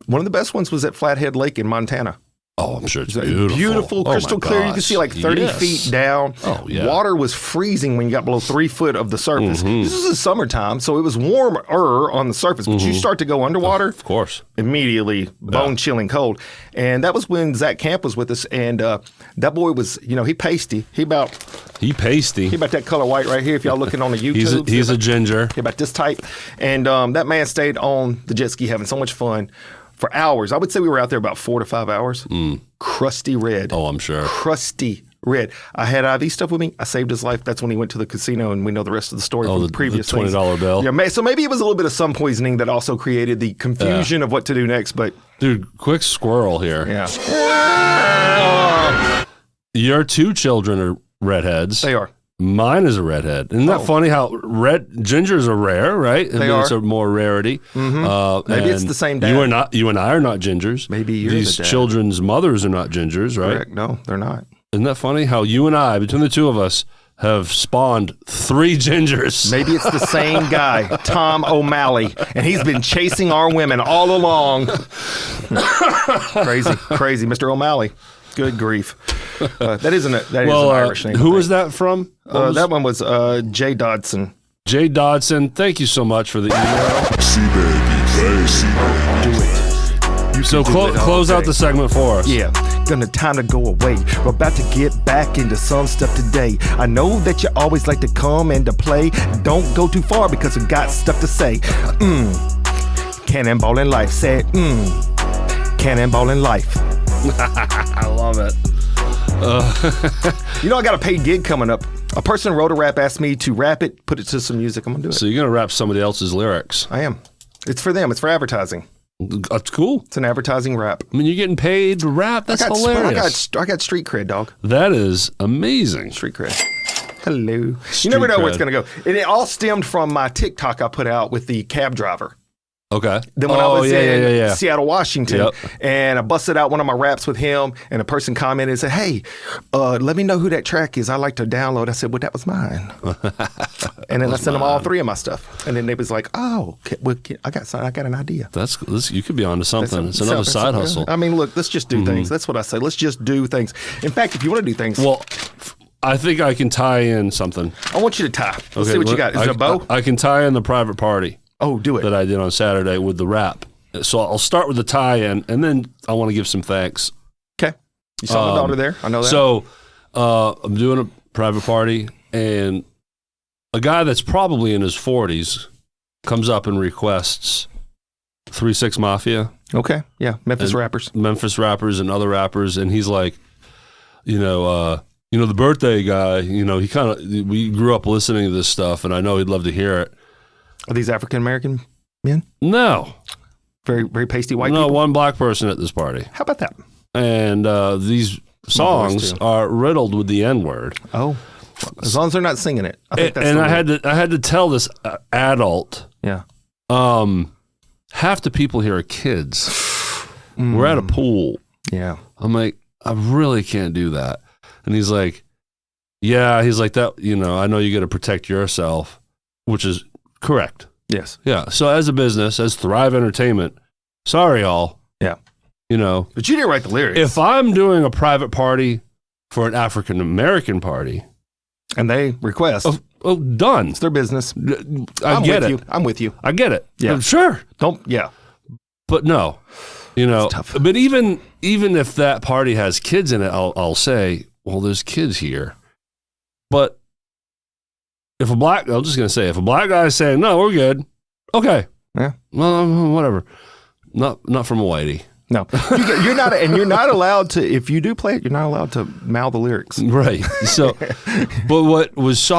One of the best ones was at Flathead Lake in Montana. Oh, I'm sure it's beautiful. Beautiful, crystal clear. You can see like 30 feet down. Oh, yeah. Water was freezing when you got below 3 foot of the surface. This was in summertime, so it was warmer on the surface. But you start to go underwater, of course, immediately bone-chilling cold. And that was when Zach Camp was with us, and that boy was, he pasty. He about that color white right here. If y'all looking on the YouTube, he's a ginger. He about this type. And that man stayed on the jet ski having so much fun. For hours. I would say we were out there about 4 to 5 hours. Crusty red. Oh, I'm sure. Crusty red. I had IV stuff with me. I saved his life. That's when he went to the casino, and we know the rest of the story from the previous the $20 bill. Yeah, so maybe it was a little bit of sun poisoning that also created the confusion of what to do next. But dude, quick squirrel here. Yeah. Your 2 children are redheads. They are. Mine is a redhead. Isn't that funny how gingers are rare, right? They are. It's a more rarity. Maybe it's the same dad. You and I are not gingers. Maybe you're These the dad. children's mothers are not gingers, right? Correct. No, they're not. Isn't that funny how you and I, between the two of us, have spawned 3 gingers? Maybe it's the same guy, Tom O'Malley, and he's been chasing our women all along. Crazy, Mr. O'Malley. Good grief. That is an Irish name. Who was that from? That one was Jay Dodson. Jay Dodson, thank you so much for the email. Do it. So close out the segment for us. Yeah, gonna time to go away. We're about to get back into some stuff today. I know that you always like to come and to play. Don't go too far because we got stuff to say. Cannonballing life. Say Cannonballing life. I love it. You know, I got a paid gig coming up. A person wrote a rap, asked me to rap it, put it to some music. I'm gonna do it. So you're gonna rap somebody else's lyrics? I am. It's for them. It's for advertising. That's cool. It's an advertising rap. I mean, you're getting paid to rap. That's hilarious. I got street cred, dog. That is amazing. Street cred. Hello. You never know where it's going to go. And it all stemmed from my TikTok I put out with the cab driver. Okay. Then when I was in Seattle, Washington, and I busted out one of my raps with him, and a person commented and said, "Hey, let me know who that track is. I like to download." I said, "Well, that was mine." And then I sent them all 3 of my stuff, and then they was like, "Oh, I got an idea." You could be onto something. It's another side hustle. I mean, look, let's just do things. That's what I say. Let's just do things. In fact, if you want to do things, well, I think I can tie in something. I want you to tie. Let's see what you got. Is it a bow? I can tie in the private party. Oh, do it. That I did on Saturday with the rap. So I'll start with the tie-in, and then I want to give some thanks. Okay. You saw my daughter there. I know that. So I'm doing a private party, and a guy that's probably in his 40s comes up and requests 3 6 Mafia. Okay. Yeah. Memphis rappers and other rappers. And he's like, the birthday guy, we grew up listening to this stuff, and I know he'd love to hear it. Are these African-American men? No. Very, very pasty white people? No, one black person at this party. How about that? And these songs are riddled with the N-word. Oh. As long as they're not singing it. I think that's and I had to tell this adult. Yeah. Half the people here are kids. We're at a pool. Yeah. I'm like, I really can't do that. And he's like, yeah. He's like, that. I know you got to protect yourself, which is correct. Yes. Yeah. So as a business, as Thrive Entertainment, sorry, all. Yeah. But you didn't write the lyrics. If I'm doing a private party for an African American party, and they request, done. It's their business. I get it. I'm with you. I get it. Yeah. Sure. Yeah. But no, It's tough. But even if that party has kids in it, I'll say, well, there's kids here. But if a black guy is saying, no, we're good. Okay. Yeah. Well, whatever. Not from a whitey. No, you're not allowed to. If you do play it, you're not allowed to mouth the lyrics. Right. So, but what was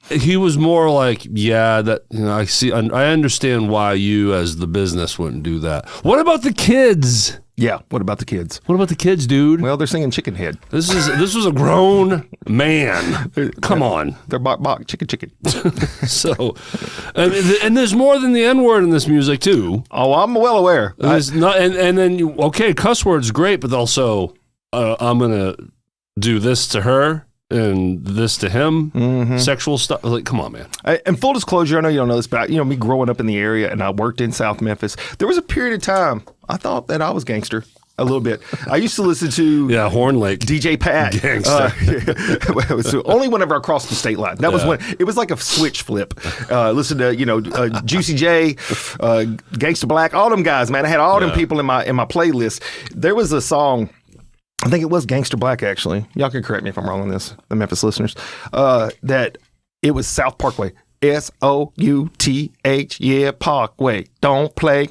he was more like, yeah, that I understand why you as the business wouldn't do that. What about the kids? Yeah. What about the kids? What about the kids, dude? Well, they're singing Chicken Head. This was a grown man. Come on. They're bok chicken. So, and there's more than the N-word in this music too. Oh, I'm well aware. And then cuss words great, but also I'm gonna do this to her and this to him, sexual stuff. Like, come on, man. And full disclosure, I know you don't know this, but me growing up in the area, and I worked in South Memphis. There was a period of time I thought that I was gangster a little bit. I used to listen to Horn Lake, DJ Pat, gangster. It was only whenever I crossed the state line. That was when it was like a switch flip. Listen to Juicy J, Gangsta Black, all them guys. Man, I had all them people in my playlist. There was a song. I think it was Gangsta Black, actually. Y'all can correct me if I'm wrong on this, the Memphis listeners. That it was South Parkway. SOUTH, yeah, Parkway. Don't play,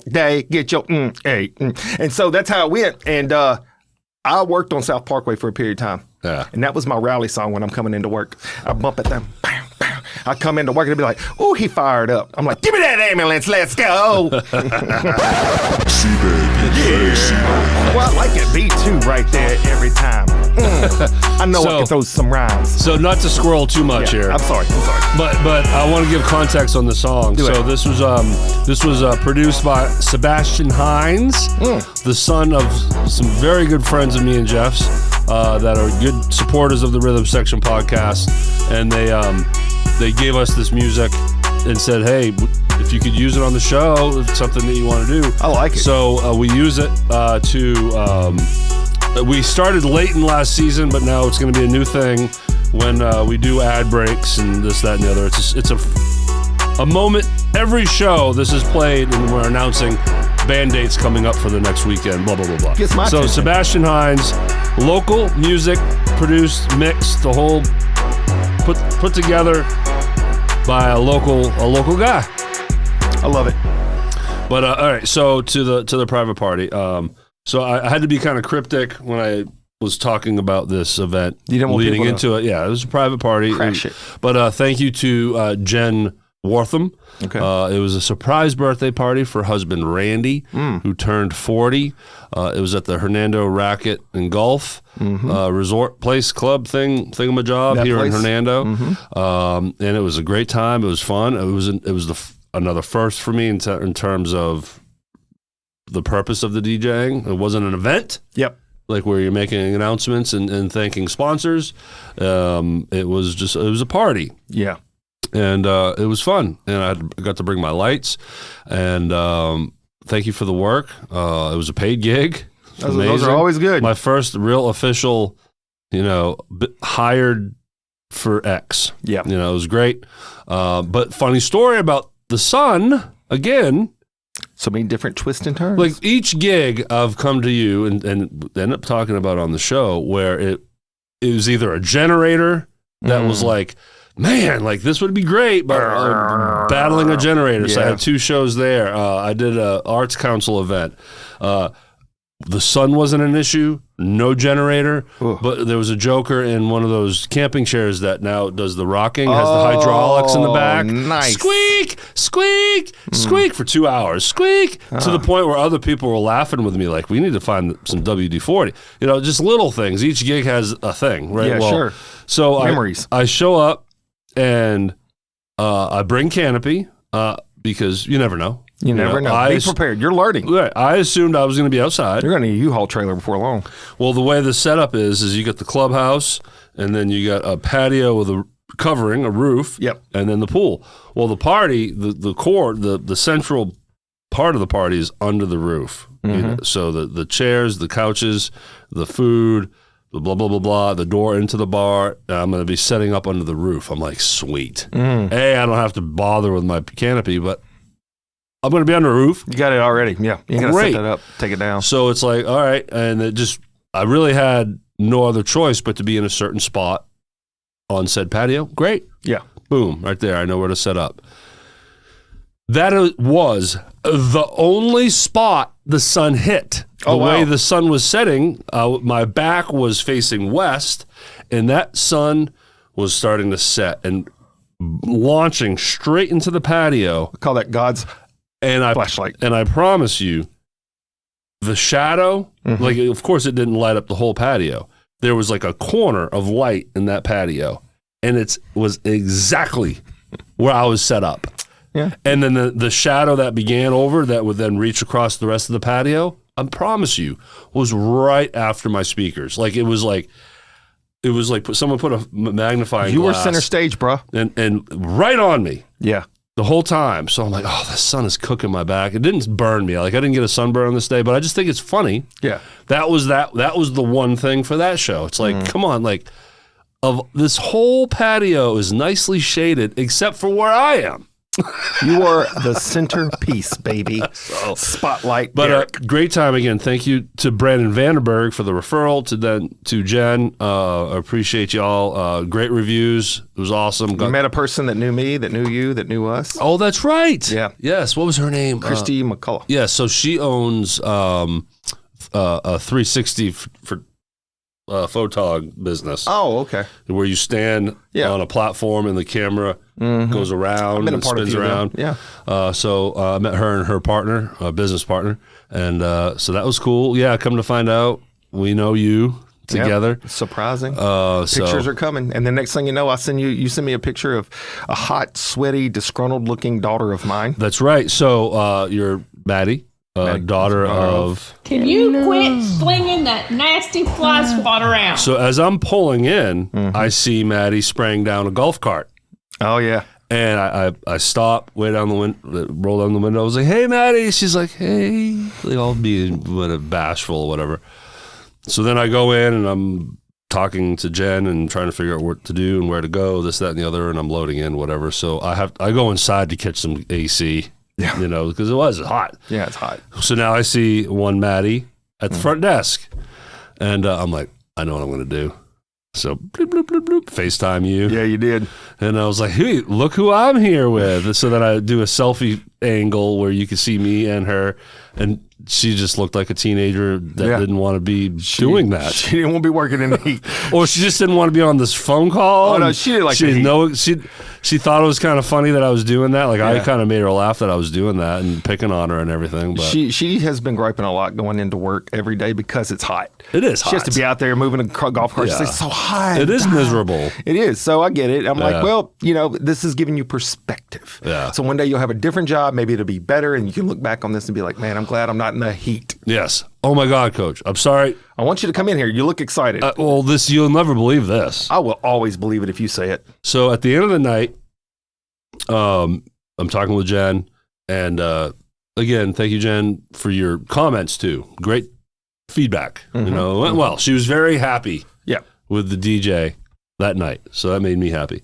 they get your, hey. And so that's how it went. And I worked on South Parkway for a period of time. Yeah. And that was my rally song when I'm coming into work. I bump it down. I come into work and they'll be like, "Oh, he fired up." I'm like, "Give me that ambulance, let's go." Well, I like that beat too, right there, every time. I know I can throw some rhymes. So not to squirrel too much here. I'm sorry. But I want to give context on the song. This was produced by Sebastian Hines, the son of some very good friends of me and Jeff's that are good supporters of the Rhythm Section podcast, and they gave us this music and said, "Hey, if you could use it on the show, if it's something that you want to do." I like it. So we use it we started late in last season, but now it's going to be a new thing when we do ad breaks and this, that, and the other. It's a moment every show. This is played, and we're announcing band dates coming up for the next weekend. Blah blah blah blah. Gets my so attention. Sebastian Hines, local music, produced, mixed, the whole put together by a local guy. I love it. But all right, so to the private party. So I had to be kind of cryptic when I was talking about this event. You didn't want leading people into it. Yeah, it was a private party. Crash it. But thank you to Jen Wortham. Okay. It was a surprise birthday party for husband Randy, who turned 40. It was at the Hernando Racket and Golf resort place club thingamajab That here place. in Hernando. And it was a great time. It was fun. It was another first for me in terms of the purpose of the DJing. It wasn't an event. Yep. Like where you're making announcements and thanking sponsors. It was a party. Yeah. And it was fun. And I got to bring my lights. And thank you for the work. It was a paid gig. Those are always good. My first real official, hired for X. Yeah. It was great. But funny story about the sun, again. So many different twists and turns. Like each gig I've come to you and end up talking about on the show where it was either a generator that was like, man, like this would be great, but battling a generator. So I had 2 shows there. I did a arts council event. The sun wasn't an issue, no generator, but there was a joker in one of those camping chairs that now does the rocking, has the hydraulics in the back. Nice. Squeak, squeak, squeak for 2 hours. Squeak, to the point where other people were laughing with me like, we need to find some WD-40. Just little things. Each gig has a thing, right? Yeah, sure. So Memories. I show up and I bring canopy because you never know. You never know. Be prepared. You're learning. Right. I assumed I was going to be outside. You're going to need a U-Haul trailer before long. Well, the way the setup is you got the clubhouse, and then you got a patio with a covering, a roof, and then the pool. Well, the party, the core, the central part of the party is under the roof. So the chairs, the couches, the food, the blah, blah, blah, blah, the door into the bar, I'm going to be setting up under the roof. I'm like, sweet. A, I don't have to bother with my canopy, but I'm going to be on the roof. You got it already. Yeah. You got to set that up, take it down. So it's like, all right. And I really had no other choice but to be in a certain spot on said patio. Great. Yeah. Boom. Right there. I know where to set up. That was the only spot the sun hit. The way the sun was setting, my back was facing west, and that sun was starting to set and launching straight into the patio. We call that God's flashlight. And I promise you, the shadow, like, of course, it didn't light up the whole patio. There was like a corner of light in that patio, and it was exactly where I was set up. Yeah. And then the shadow that began over that would then reach across the rest of the patio, I promise you, was right after my speakers. Like it was like someone put a magnifying glass. You were center stage, bro. And right on me. Yeah. The whole time. So I'm like, oh, the sun is cooking my back. It didn't burn me. Like I didn't get a sunburn on this day, but I just think it's funny. Yeah. That was the one thing for that show. It's like, come on, like of this whole patio is nicely shaded except for where I am. You are the centerpiece, baby. Spotlight. But great time again. Thank you to Brandon Vanderberg for the referral. To Jen. Appreciate y'all. Great reviews. It was awesome. You met a person that knew me, that knew you, that knew us. Oh, that's right. Yeah. Yes. What was her name? Christy McCullough. Yeah. So she owns a 360 for photog business. Oh, okay. Where you stand on a platform and the camera goes around and spins around. Yeah. So I met her and her partner, a business partner. And so that was cool. Yeah, come to find out, we know you together. Yep. Surprising. Pictures are coming. And the next thing you know, you send me a picture of a hot, sweaty, disgruntled looking daughter of mine. That's right. So you're Maddie. Daughter of... Can you quit slinging that nasty fly swat around? So as I'm pulling in, I see Maddie spraying down a golf cart. Oh, yeah. And I stop, way down the window, roll down the window. I was like, hey, Maddie. She's like, hey. Like, all being bashful or whatever. So then I go in and I'm talking to Jen and trying to figure out what to do and where to go, this, that, and the other. And I'm loading in, whatever. So I go inside to catch some AC. Yeah. You know, because it was hot. Yeah, it's hot. So now I see one Maddie at the front desk. And I'm like, I know what I'm going to do. So bloop, bloop, bloop, bloop, FaceTime you. Yeah, you did. And I was like, hey, look who I'm here with. So then I do a selfie angle where you can see me and her. And she just looked like a teenager that didn't want to be doing that. She didn't want to be working in the heat. Or she just didn't want to be on this phone call. Oh, no, she didn't like the heat. She thought it was kind of funny that I was doing that. Like, I kind of made her laugh that I was doing that and picking on her and everything. But she has been griping a lot going into work every day because it's hot. It is hot. She has to be out there moving a golf cart. It's so hot. It is miserable. It is. So I get it. I'm like, well, you know, this is giving you perspective. Yeah. So one day you'll have a different job. Maybe it'll be better. And you can look back on this and be like, man, I'm glad I'm not in the heat. Yes. Oh, my God, Coach. I'm sorry. I want you to come in here. You look excited. Well, you'll never believe this. I will always believe it if you say it. So at the end of the night, I'm talking with Jen, and again, thank you, Jen, for your comments too. Great feedback. You know, went well. She was very happy. With the DJ that night, so that made me happy.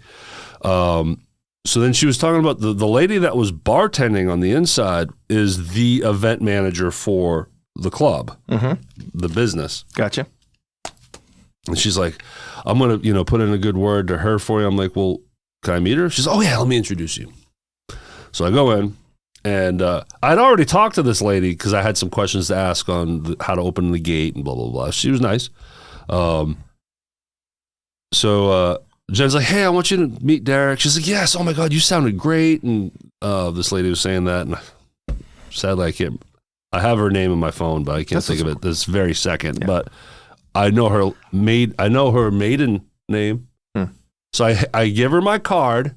So then she was talking about the lady that was bartending on the inside is the event manager for the club, the business. Gotcha. And she's like, I'm gonna put in a good word to her for you. I'm like, well, can I meet her? She's, oh yeah, let me introduce you. So I go in, and I'd already talked to this lady because I had some questions to ask on how to open the gate and blah, blah, blah. She was nice. So Jen's like, hey, I want you to meet Derek. She's like, yes, oh my God, you sounded great. And this lady was saying that, and sadly I have her name in my phone, but I can't think of it this very second. Yeah. But I know her maiden name. So I give her my card.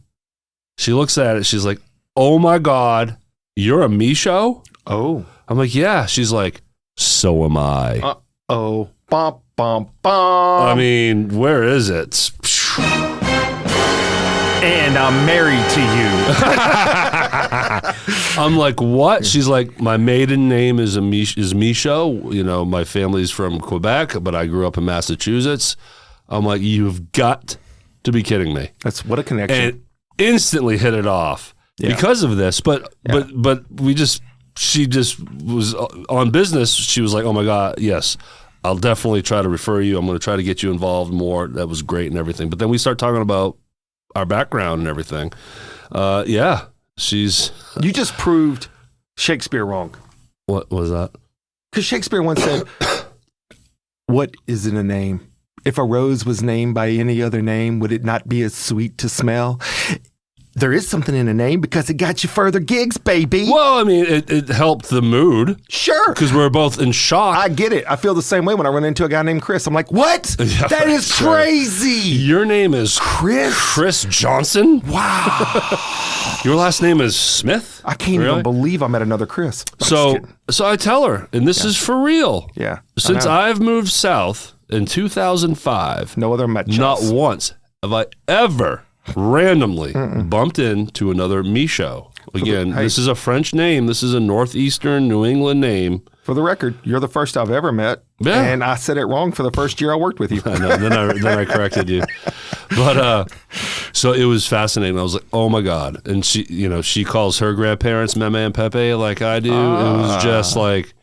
She looks at it. She's like, oh my God, you're a Micho? Oh. I'm like, yeah. She's like, so am I. Uh-oh. Bum, bum, bum. I mean, where is it? And I'm married to you. I'm like, what? She's like, my maiden name is Micho. You know, my family's from Quebec, but I grew up in Massachusetts. I'm like, you've got to be kidding me. That's what a connection. And instantly hit it off because of this. But she just was on business. She was like, oh my God, yes, I'll definitely try to refer you. I'm going to try to get you involved more. That was great and everything. But then we start talking about our background and everything. She's... You just proved Shakespeare wrong. What was that? Because Shakespeare once said, what is in a name? If a rose was named by any other name, would it not be as sweet to smell? There is something in a name because it got you further gigs, baby. Well, I mean, it helped the mood. Sure. Because we're both in shock. I get it. I feel the same way when I run into a guy named Chris. I'm like, what? Yeah, that is crazy. Your name is Chris? Chris Johnson? Wow. Your last name is Smith? I can't even believe I met another Chris. So I tell her, and this is for real. Yeah. Since I've moved south in 2005, no other matches. Not once have I ever randomly bumped into another Micho. Again, this is a French name. This is a northeastern New England name. For the record, you're the first I've ever met, and I said it wrong for the first year I worked with you. I know. Then I corrected you. But so it was fascinating. I was like, oh my God. And she calls her grandparents Meme and Pepe like I do. It was just like,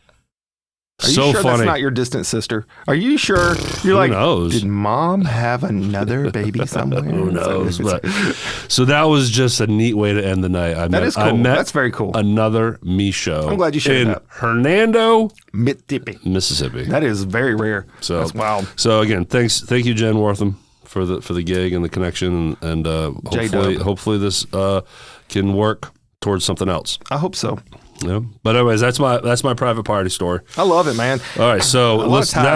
Are you So sure funny. that's not your distant sister? Are you sure? You're like, knows? did mom have another baby somewhere? Who knows? But, so that was just a neat way to end the night. That is cool. I met That's very cool. Another me show. I'm glad you shared in that. Hernando, Mississippi. Mississippi. That is very rare. So That's wild. So again, thank you, Jen Wortham, for the gig and the connection, and hopefully this can work towards something else. I hope so. Yeah. But anyways, that's my private party story. I love it, man. All right, so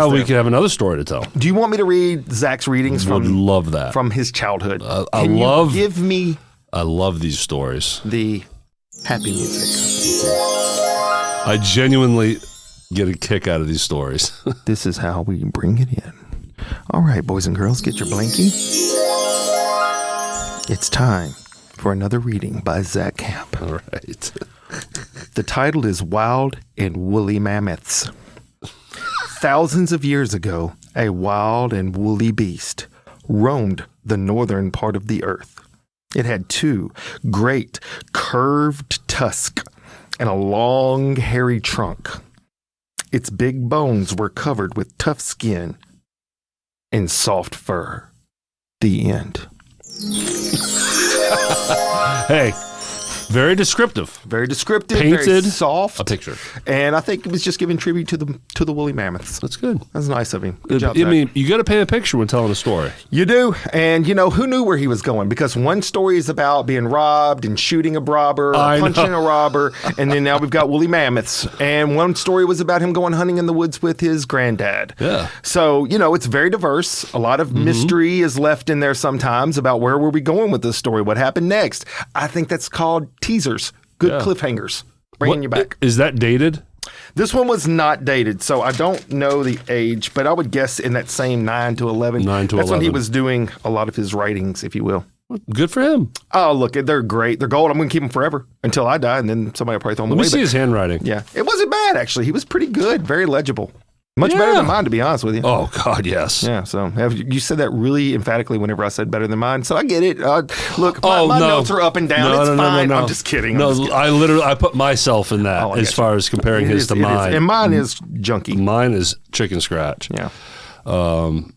we can have another story to tell. Do you want me to read Zach's readings Would love that. from his childhood? I give me love these stories. the happy music. I genuinely get a kick out of these stories. This is how we bring it in. All right, boys and girls, get your blankie. It's time for another reading by Zach Camp. All right. The title is Wild and Woolly Mammoths. Thousands of years ago, a wild and woolly beast roamed the northern part of the earth. It had two great curved tusks and a long hairy trunk. Its big bones were covered with tough skin and soft fur. The end. Hey, very descriptive. Very descriptive, Painted very soft. a picture. And I think it was just giving tribute to the woolly mammoths. That's good. That's nice of him. Good job, I Zach. mean, you got to paint a picture when telling a story. You do. And, who knew where he was going? Because one story is about being robbed and shooting a robber, or punching a robber. And then now we've got woolly mammoths. And one story was about him going hunting in the woods with his granddad. Yeah. So, it's very diverse. A lot of mystery is left in there sometimes about where were we going with this story? What happened next? I think that's called teasers. Good cliffhangers. Bringing you back. Is that dated? This one was not dated, so I don't know the age, but I would guess in that same 9 to 11. 9 to That's 11. when he was doing a lot of his writings, if you will. Good for him. Oh, look, they're great. They're gold. I'm going to keep them forever until I die, and then somebody will probably throw them Let away. me see his handwriting. Yeah, it wasn't bad, actually. He was pretty good. Very legible. Much better than mine, to be honest with you. Oh, God, yes. Yeah, so you said that really emphatically whenever I said better than mine, so I get it. Look, my notes are up and down. It's fine. No. I'm just kidding. I put myself in that as far as comparing his to mine. And mine is junky. Mine is chicken scratch. Yeah.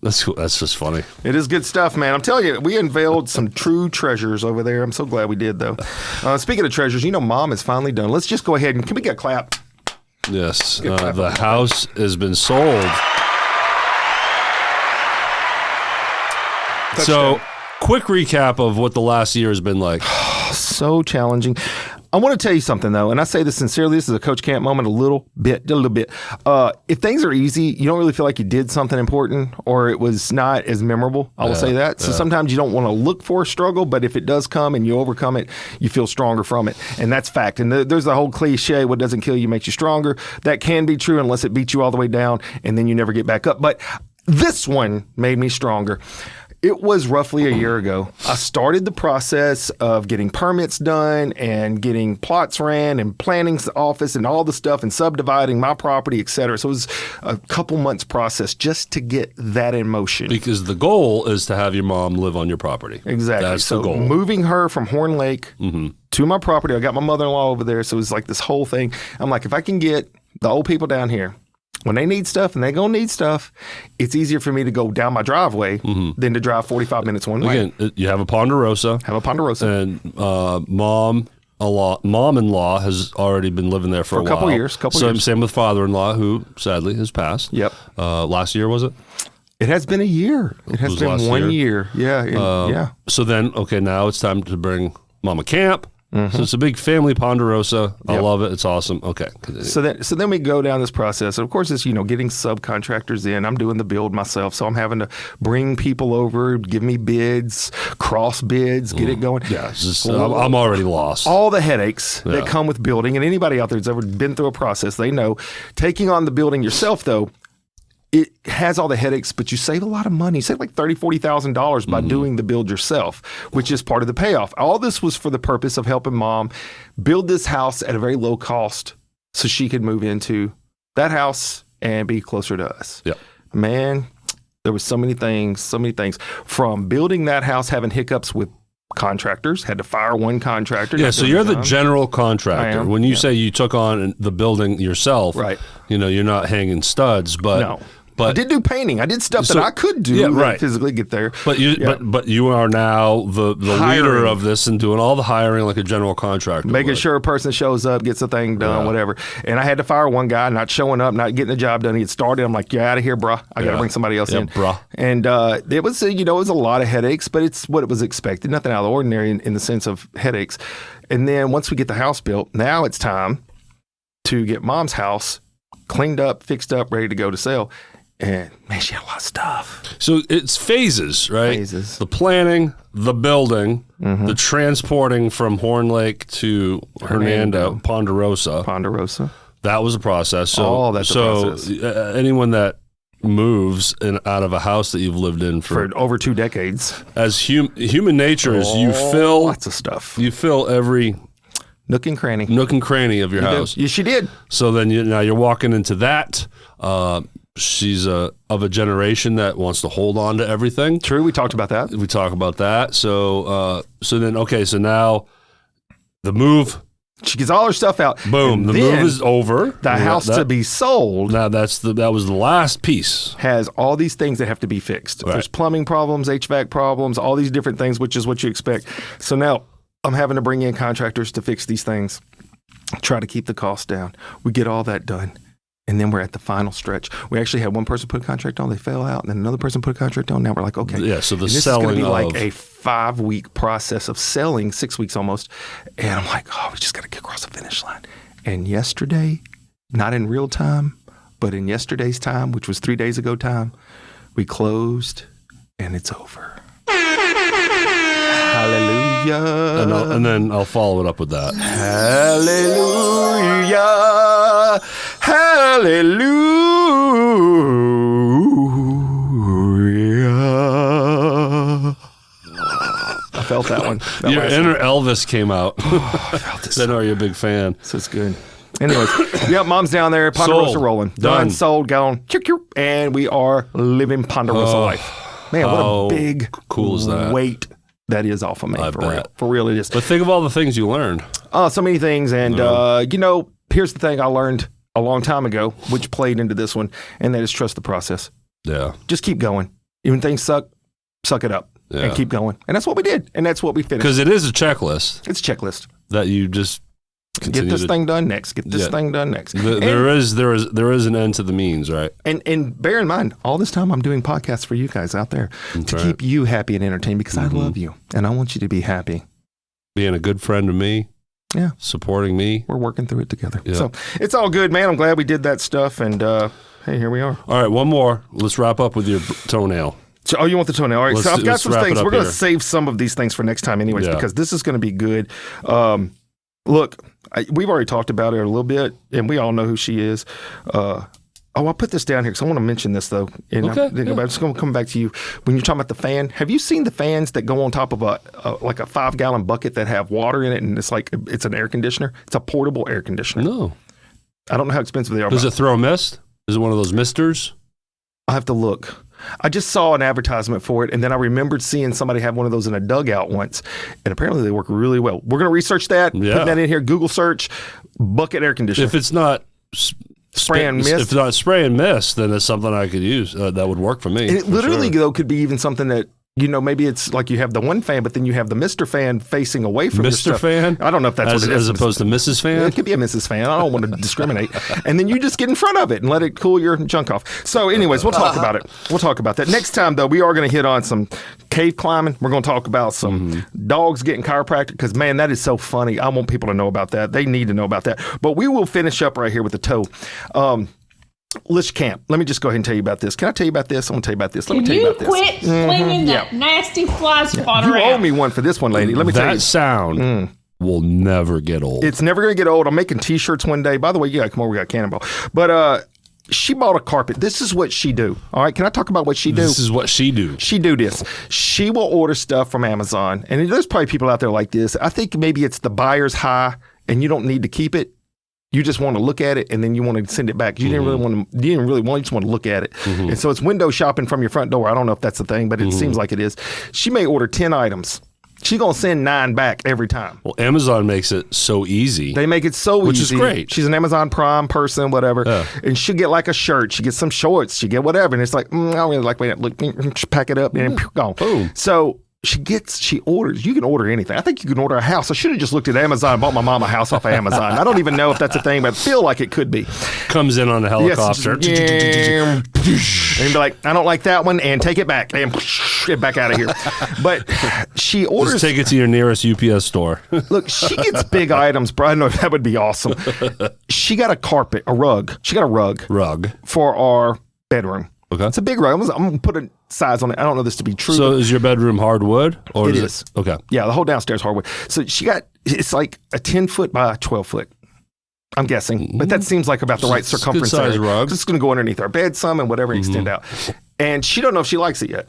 That's cool. That's just funny. It is good stuff, man. I'm telling you, we unveiled some true treasures over there. I'm so glad we did, though. Speaking of treasures, Mom is finally done. Let's just go ahead and can we get a clap? Yes, the house has been sold. So, quick recap of what the last year has been like. So challenging. I want to tell you something, though, and I say this sincerely. This is a Coach Camp moment, a little bit. If things are easy, you don't really feel like you did something important or it was not as memorable. I will say that. So sometimes you don't want to look for a struggle, but if it does come and you overcome it, you feel stronger from it. And that's fact. And there's the whole cliche, what doesn't kill you makes you stronger. That can be true unless it beats you all the way down and then you never get back up. But this one made me stronger. It was roughly a year ago. I started the process of getting permits done and getting plots ran and planning the office and all the stuff and subdividing my property, et cetera. So it was a couple months process just to get that in motion. Because the goal is to have your mom live on your property. Exactly. That's so the goal. Moving her from Horn Lake to my property, I got my mother-in-law over there. So it was like this whole thing. I'm like, if I can get the old people down here, when they need stuff, and they're going to need stuff, it's easier for me to go down my driveway than to drive 45 minutes one way. Again, you have a Ponderosa. And mom-in-law has already been living there for a couple while. years. Same with father-in-law, who sadly has passed. Yep. Last year, was it? It has been a year. It has been 1 year. Yeah. Yeah. So then, now it's time to bring Mama Camp. So it's a big family Ponderosa. I love it. It's awesome. Okay. So then we go down this process. And of course, it's, getting subcontractors in. I'm doing the build myself. So I'm having to bring people over, give me bids, cross bids, get it going. Yeah. I'm already lost. All the headaches that come with building. And anybody out there that's ever been through a process, they know taking on the building yourself, though, it has all the headaches, but you save a lot of money. You save like $30,000, $40,000 by doing the build yourself, which is part of the payoff. All this was for the purpose of helping Mom build this house at a very low cost so she could move into that house and be closer to us. Yeah. Man, there was so many things from building that house, having hiccups with contractors. Had to fire one contractor. Yeah, so you're the general I contractor. am, When you say you took on the building yourself, Right. You're not hanging studs, but No. but I did do painting. I did stuff So- that I could do yeah, and right. physically get there. But you Yeah. but you are now the leader Hiring. of this and doing all the hiring like a general contractor. Making would. sure a person shows up, gets the thing done, Yeah. whatever. And I had to fire one guy, not showing up, not getting the job done. He had started. I'm like, "You're out of here, bruh. I got to Yeah. bring somebody else Yeah, in." bruh. And it was, it was a lot of headaches, but it's what it was expected. Nothing out of the ordinary in the sense of headaches. And then once we get the house built, now it's time to get Mom's house cleaned up, fixed up, ready to go to sell. And man, she had a lot of stuff. So it's phases, right? Phases. The planning, the building, the transporting from Horn Lake to Hernando, Ponderosa. Ponderosa. That was a process. So, Oh, that's a process. Anyone that moves out of a house that you've lived in For over 2 decades. as human nature is, you fill Lots of stuff. every Nook and cranny. nook and cranny of your house. Yeah, she did. So then now you're walking into that. She's of a generation that wants to hold on to everything. True. We talked about that. We talk about that. So so now the move, She gets all her stuff out. boom, And the then move is over. The house to be sold Now that was the last piece. has all these things that have to be fixed. Right. There's plumbing problems, HVAC problems, all these different things, which is what you expect. So now I'm having to bring in contractors to fix these things, try to keep the cost down. We get all that done. And then we're at the final stretch. We actually had one person put a contract on, they fell out, and then another person put a contract on. Now we're like, okay. Yeah, so the And this selling is going to be like of- a 5-week process of selling, 6 weeks almost. And I'm like, oh, we just got to get across the finish line. And yesterday, not in real time, but in yesterday's time, which was 3 days ago time, we closed and it's over. Hallelujah. And then I'll follow it up with that. Hallelujah. Hallelujah. I felt that one. That Your last inner one. Elvis came out. I felt this. I know you're a big fan. So it's good. Anyways, yeah, Mom's down there. Ponderosa Sold. rolling. Done. Sold, gone. And we are living Ponderosa life. Man, what how a big cool is that? weight that is off of me. I For bet. real. For real, it is. But think of all the things you learned. Oh, so many things. And, here's the thing I learned a long time ago, which played into this one, and that is trust the process. Yeah. Just keep going. Even things suck it up Yeah. and keep going. And that's what we did. And that's what we finished. Because it is a checklist It's a checklist. that you just continue Get this to- thing done next. Get this Yeah. thing done next. There is an end to the means, right? And bear in mind, all this time I'm doing podcasts for you guys out there to right. keep you happy and entertained because I love you and I want you to be happy. Being a good friend to me. Yeah. Supporting me. We're working through it together. Yeah. So it's all good, man. I'm glad we did that stuff. And hey, here we are. All right, one more. Let's wrap up with your toenail. So, you want the toenail? All right. So I've got let's some wrap it things. up We're going to here. save some of these things for next time anyways, Yeah. because this is going to be good. Look, we've already talked about her a little bit, and we all know who she is. I put this down here because I want to mention this, though. And Okay, I'm just going to come back to you. When you're talking about the fan, have you seen the fans that go on top of a 5-gallon bucket that have water in it, and it's an air conditioner? It's a portable air conditioner. No. I don't know how expensive they are. Does but it throw mist? Is it one of those misters? I have to look. I just saw an advertisement for it, and then I remembered seeing somebody have one of those in a dugout once, and apparently they work really well. We're going to research that, Yeah. put that in here, Google search, bucket air conditioner. If it's not Spray and mist? if it's not spray and mist, then it's something I could use. That would work for me. And it for literally, sure. though, could be even something that, maybe it's like you have the one fan, but then you have the Mr. fan facing away from your Mr. stuff. Fan? I don't know if that's what it is. As opposed to Mrs. Fan? It could be a Mrs. Fan. I don't want to discriminate. And then you just get in front of it and let it cool your junk off. So anyways, we'll talk about it. We'll talk about that. Next time, though, we are going to hit on some cave climbing. We're going to talk about some dogs getting chiropractic because, man, that is so funny. I want people to know about that. They need to know about that. But we will finish up right here with the toe. Lish Camp. Let me just go ahead and tell you about this. Can I tell you about this? I'm going to tell you about this. Let me Can tell you you about this. quit flinging that nasty fly spot You around? owe me one for this one, lady. Let me tell That you. sound will never get old. It's never going to get old. I'm making T-shirts one day. By the way, come over. We got Cannonball. But she bought a carpet. This is what she do. All right. Can I talk about what she do? This is what she do. She do this. She will order stuff from Amazon. And there's probably people out there like this. I think maybe it's the buyer's high and you don't need to keep it. You just want to look at it and then you want to send it back. You didn't really want to, you just want to look at it. Mm-hmm. And so it's window shopping from your front door. I don't know if that's the thing, but it seems like it is. She may order 10 items She's going to send 9 back every time. Well, Amazon makes it so easy. They make it so Which easy. is great. She's an Amazon Prime person, whatever. Yeah. And she'll get like a shirt. She gets some shorts. She get whatever. And it's like, I don't really like, wait, look, pack it up and gone. Boom. So she orders. You can order anything. I think you can order a house. I should have just looked at Amazon and bought my mom a house off of Amazon. I don't even know if that's a thing, but I feel like it could be. Comes in on a helicopter. Yes, and be like, I don't like that one, and take it back, and get back out of here. But she orders. Just take it to your nearest UPS store. Look, she gets big items, bro. I know that would be awesome. She got a carpet, a rug. She got a rug for our bedroom. Okay. It's a big rug. I'm going to put a size on it. I don't know this to be true. So is your bedroom hardwood? Or It is is. it? Okay. Yeah, the whole downstairs hardwood. So it's like a 10 foot by 12 foot. I'm guessing, but that seems like about the right circumference. Good size rug. It's going to go underneath our bed some and whatever and extend out. And she don't know if she likes it yet.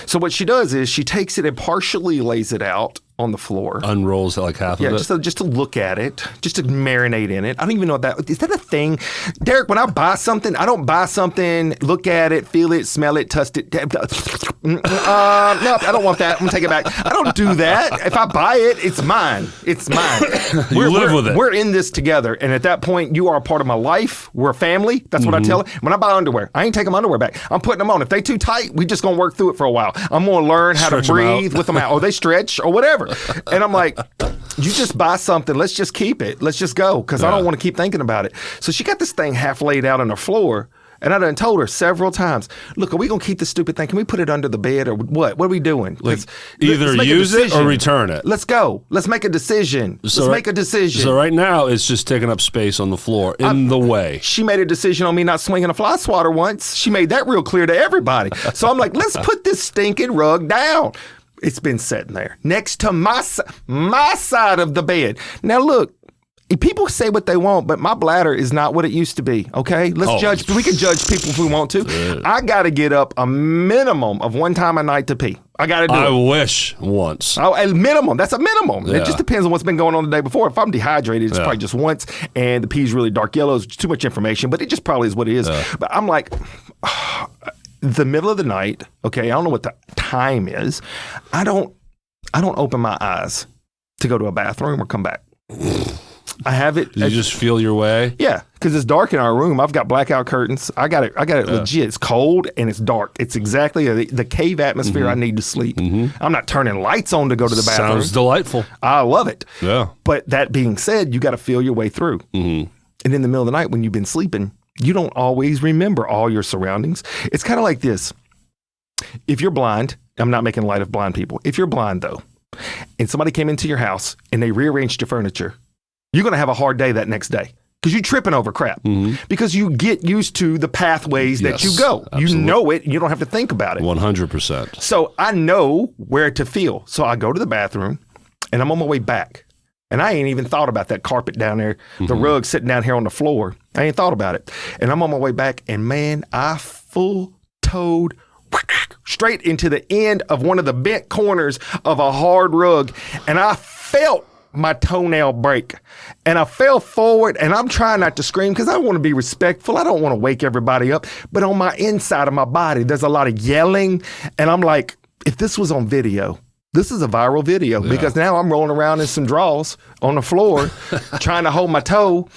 So what she does is she takes it and partially lays it out on the floor. Unrolls like half of it. Just to look at it, just to marinate in it. I don't even know what that is. That a thing, Derek? When I buy something, I don't buy something, look at it, feel it, smell it, test it. No, I don't want that. I'm gonna take it back. I don't do that. If I buy it, it's mine. It's mine. You live with it. We're in this together, and at that point, you are a part of my life. We're a family. That's what I tell her. When I buy underwear, I ain't taking my underwear back. I'm putting them on. If they too tight, we just gonna work through it for a while. I'm gonna learn how Stretch to 'em out. breathe with them out, or they stretch, or whatever. And I'm like, you just buy something. Let's just keep it. Let's just go, because I don't want to keep thinking about it. So she got this thing half laid out on the floor. And I done told her several times, look, are we going to keep this stupid thing? Can we put it under the bed or what? What are we doing? Either let's use it or decision. return it. Let's go. Let's make a decision. Let's make a decision. So right now, it's just taking up space on the floor in the way. She made a decision on me not swinging a fly swatter once. She made that real clear to everybody. So I'm like, let's put this stinking rug down. It's been sitting there next to my side of the bed. Now, look. People say what they want, but my bladder is not what it used to be, okay? Let's judge. We can judge people if we want to. I got to get up a minimum of 1 time a night to pee. I got to do it. I wish once. Oh, a minimum. That's a minimum. Yeah. It just depends on what's been going on the day before. If I'm dehydrated, it's probably just once, and the pee's really dark yellow. It's too much information, but it just probably is what it is. But I'm like, the middle of the night, okay, I don't know what the time is. I don't open my eyes to go to a bathroom or come back. I have it. You just feel your way? Yeah, because it's dark in our room. I've got blackout curtains. I got it legit. It's cold and it's dark. It's exactly the cave atmosphere I need to sleep. I'm not turning lights on to go to the bathroom. Sounds delightful. I love it. Yeah. But that being said, you got to feel your way through. And in the middle of the night when you've been sleeping, you don't always remember all your surroundings. It's kind of like this. If you're blind, I'm not making light of blind people. If you're blind, though, and somebody came into your house and they rearranged your furniture, you're going to have a hard day that next day because you're tripping over crap because you get used to the pathways that you go. Absolutely. You know it. And you don't have to think about it. 100%. So I know where to feel. So I go to the bathroom and I'm on my way back. And I ain't even thought about that carpet down there, the rug sitting down here on the floor. I ain't thought about it. And I'm on my way back and man, I full-toed straight into the end of one of the bent corners of a hard rug. And I felt my toenail break and I fell forward and I'm trying not to scream because I want to be respectful. I don't want to wake everybody up. But on my inside of my body, there's a lot of yelling. And I'm like, if this was on video, this is a viral video because now I'm rolling around in some drawers on the floor trying to hold my toe.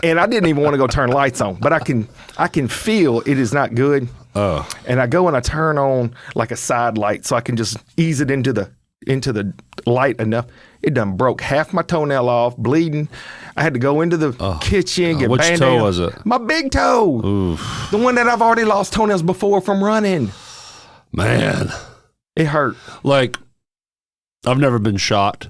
And I didn't even want to go turn lights on, but I can feel it is not good. And I go and I turn on like a side light so I can just ease it into the light enough. It done broke half my toenail off, bleeding. I had to go into the kitchen, get which Band-Aid. toe was it? My big toe. Oof. The one that I've already lost toenails before from running. Man. It hurt. Like, I've never been shot.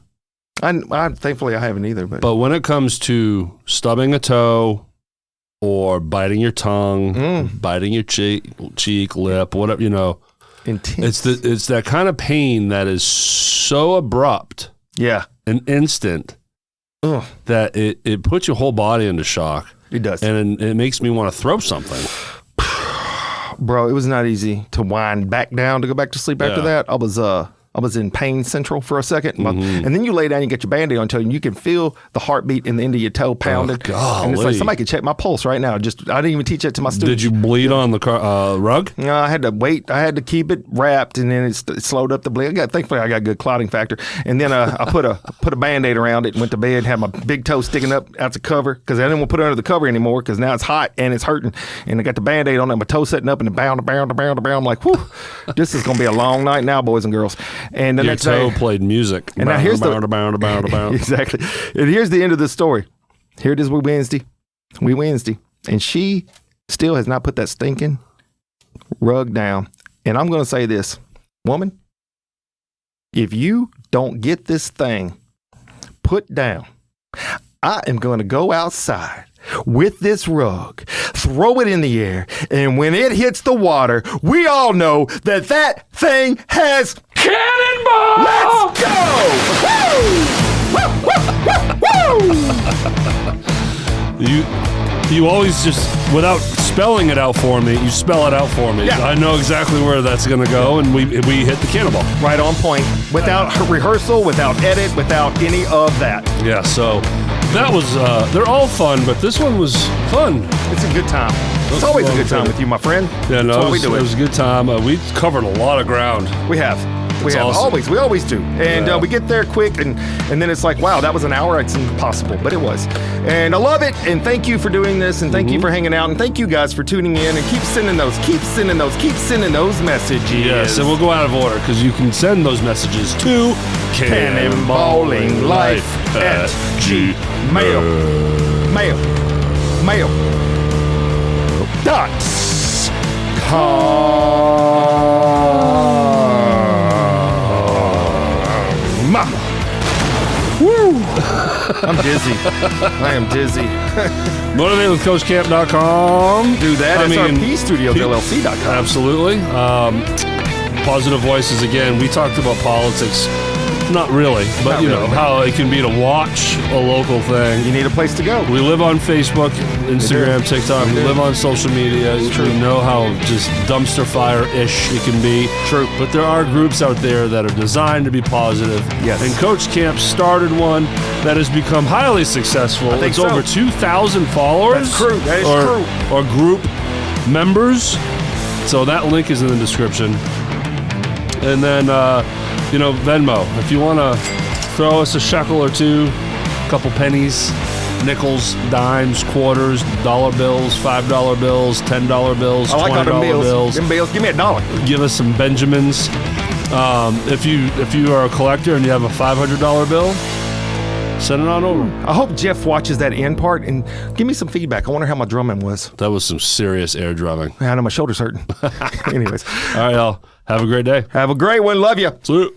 I thankfully I haven't either. But when it comes to stubbing a toe or biting your tongue, biting your cheek, lip, whatever, intense. It's that kind of pain that is so abrupt. Yeah. An instant that it puts your whole body into shock. It does. And it makes me want to throw something. Bro, it was not easy to wind back down to go back to sleep after that. I was I was in pain central for a second. And then you lay down, you get your Band-Aid on until you can feel the heartbeat in the end of your toe pounding. And it's like, somebody could check my pulse right now. I didn't even teach that to my students. Did you bleed on the rug? No, I had to wait. I had to keep it wrapped, and then it slowed up the bleed. Thankfully, I got good clotting factor. And then I put a Band-Aid around it and went to bed, had my big toe sticking up out the cover because I didn't want to put it under the cover anymore because now it's hot and it's hurting. And I got the Band-Aid on it, my toe setting up, and the bound. I'm like, whew, this is going to be a long night now, boys and girls. And the Your next toe day, played music. And now here's Exactly. And here's the end of the story. Here it is with Wednesday. And she still has not put that stinking rug down. And I'm going to say this, woman, if you don't get this thing put down, I am going to go outside with this rug, throw it in the air, and when it hits the water, we all know that thing has cannonball! Let's You go! Woo! Woo! Woo! Woo! You always just, without spelling it out for me, you spell it out for me. Yeah. I know exactly where that's going to go, and we hit the cannonball. Right on point, without rehearsal, without edit, without any of that. Yeah, so that was, they're all fun, but this one was fun. It's a good time. It's always a good time with you, my friend. Yeah, no, That's why we it do was a good time. We covered a lot of ground. We have. We awesome. always do. And we get there quick, and then it's like, wow, that was an hour. It's impossible, but it was. And I love it, and thank you for doing this, and thank you for hanging out, and thank you guys for tuning in, and keep sending those messages. Yes, and we'll go out of order, because you can send those messages to cannonballinglife@gmail.com. Woo! I'm dizzy. I am dizzy. MotivateWithCoachCamp.com. Do that. SRP Studios LLC.com. Absolutely. Positive Voices, again, we talked about politics. Not really, but Not really. How it can be to watch a local thing. You need a place to go. We live on Facebook, Instagram, TikTok. We live on social media. true. We know how just dumpster fire-ish it can be. True. But there are groups out there that are designed to be positive. Yes. And Coach Camp started one that has become highly successful. I think it's so. over 2,000 followers. That's true. That is true. Or group members. So that link is in the description. And then, Venmo. If you want to throw us a shekel or two, a couple pennies, nickels, dimes, quarters, dollar bills, $5 bills, $10 bills, I like all them $20 bills. bills. Them bills. Give me $1. Give us some Benjamins. If you are a collector and you have a $500 bill, send it on over. I hope Jeff watches that end part and give me some feedback. I wonder how my drumming was. That was some serious air drumming. I know my shoulder's hurting. Anyways. All right, y'all. Have a great day. Have a great one. Love you. Salute.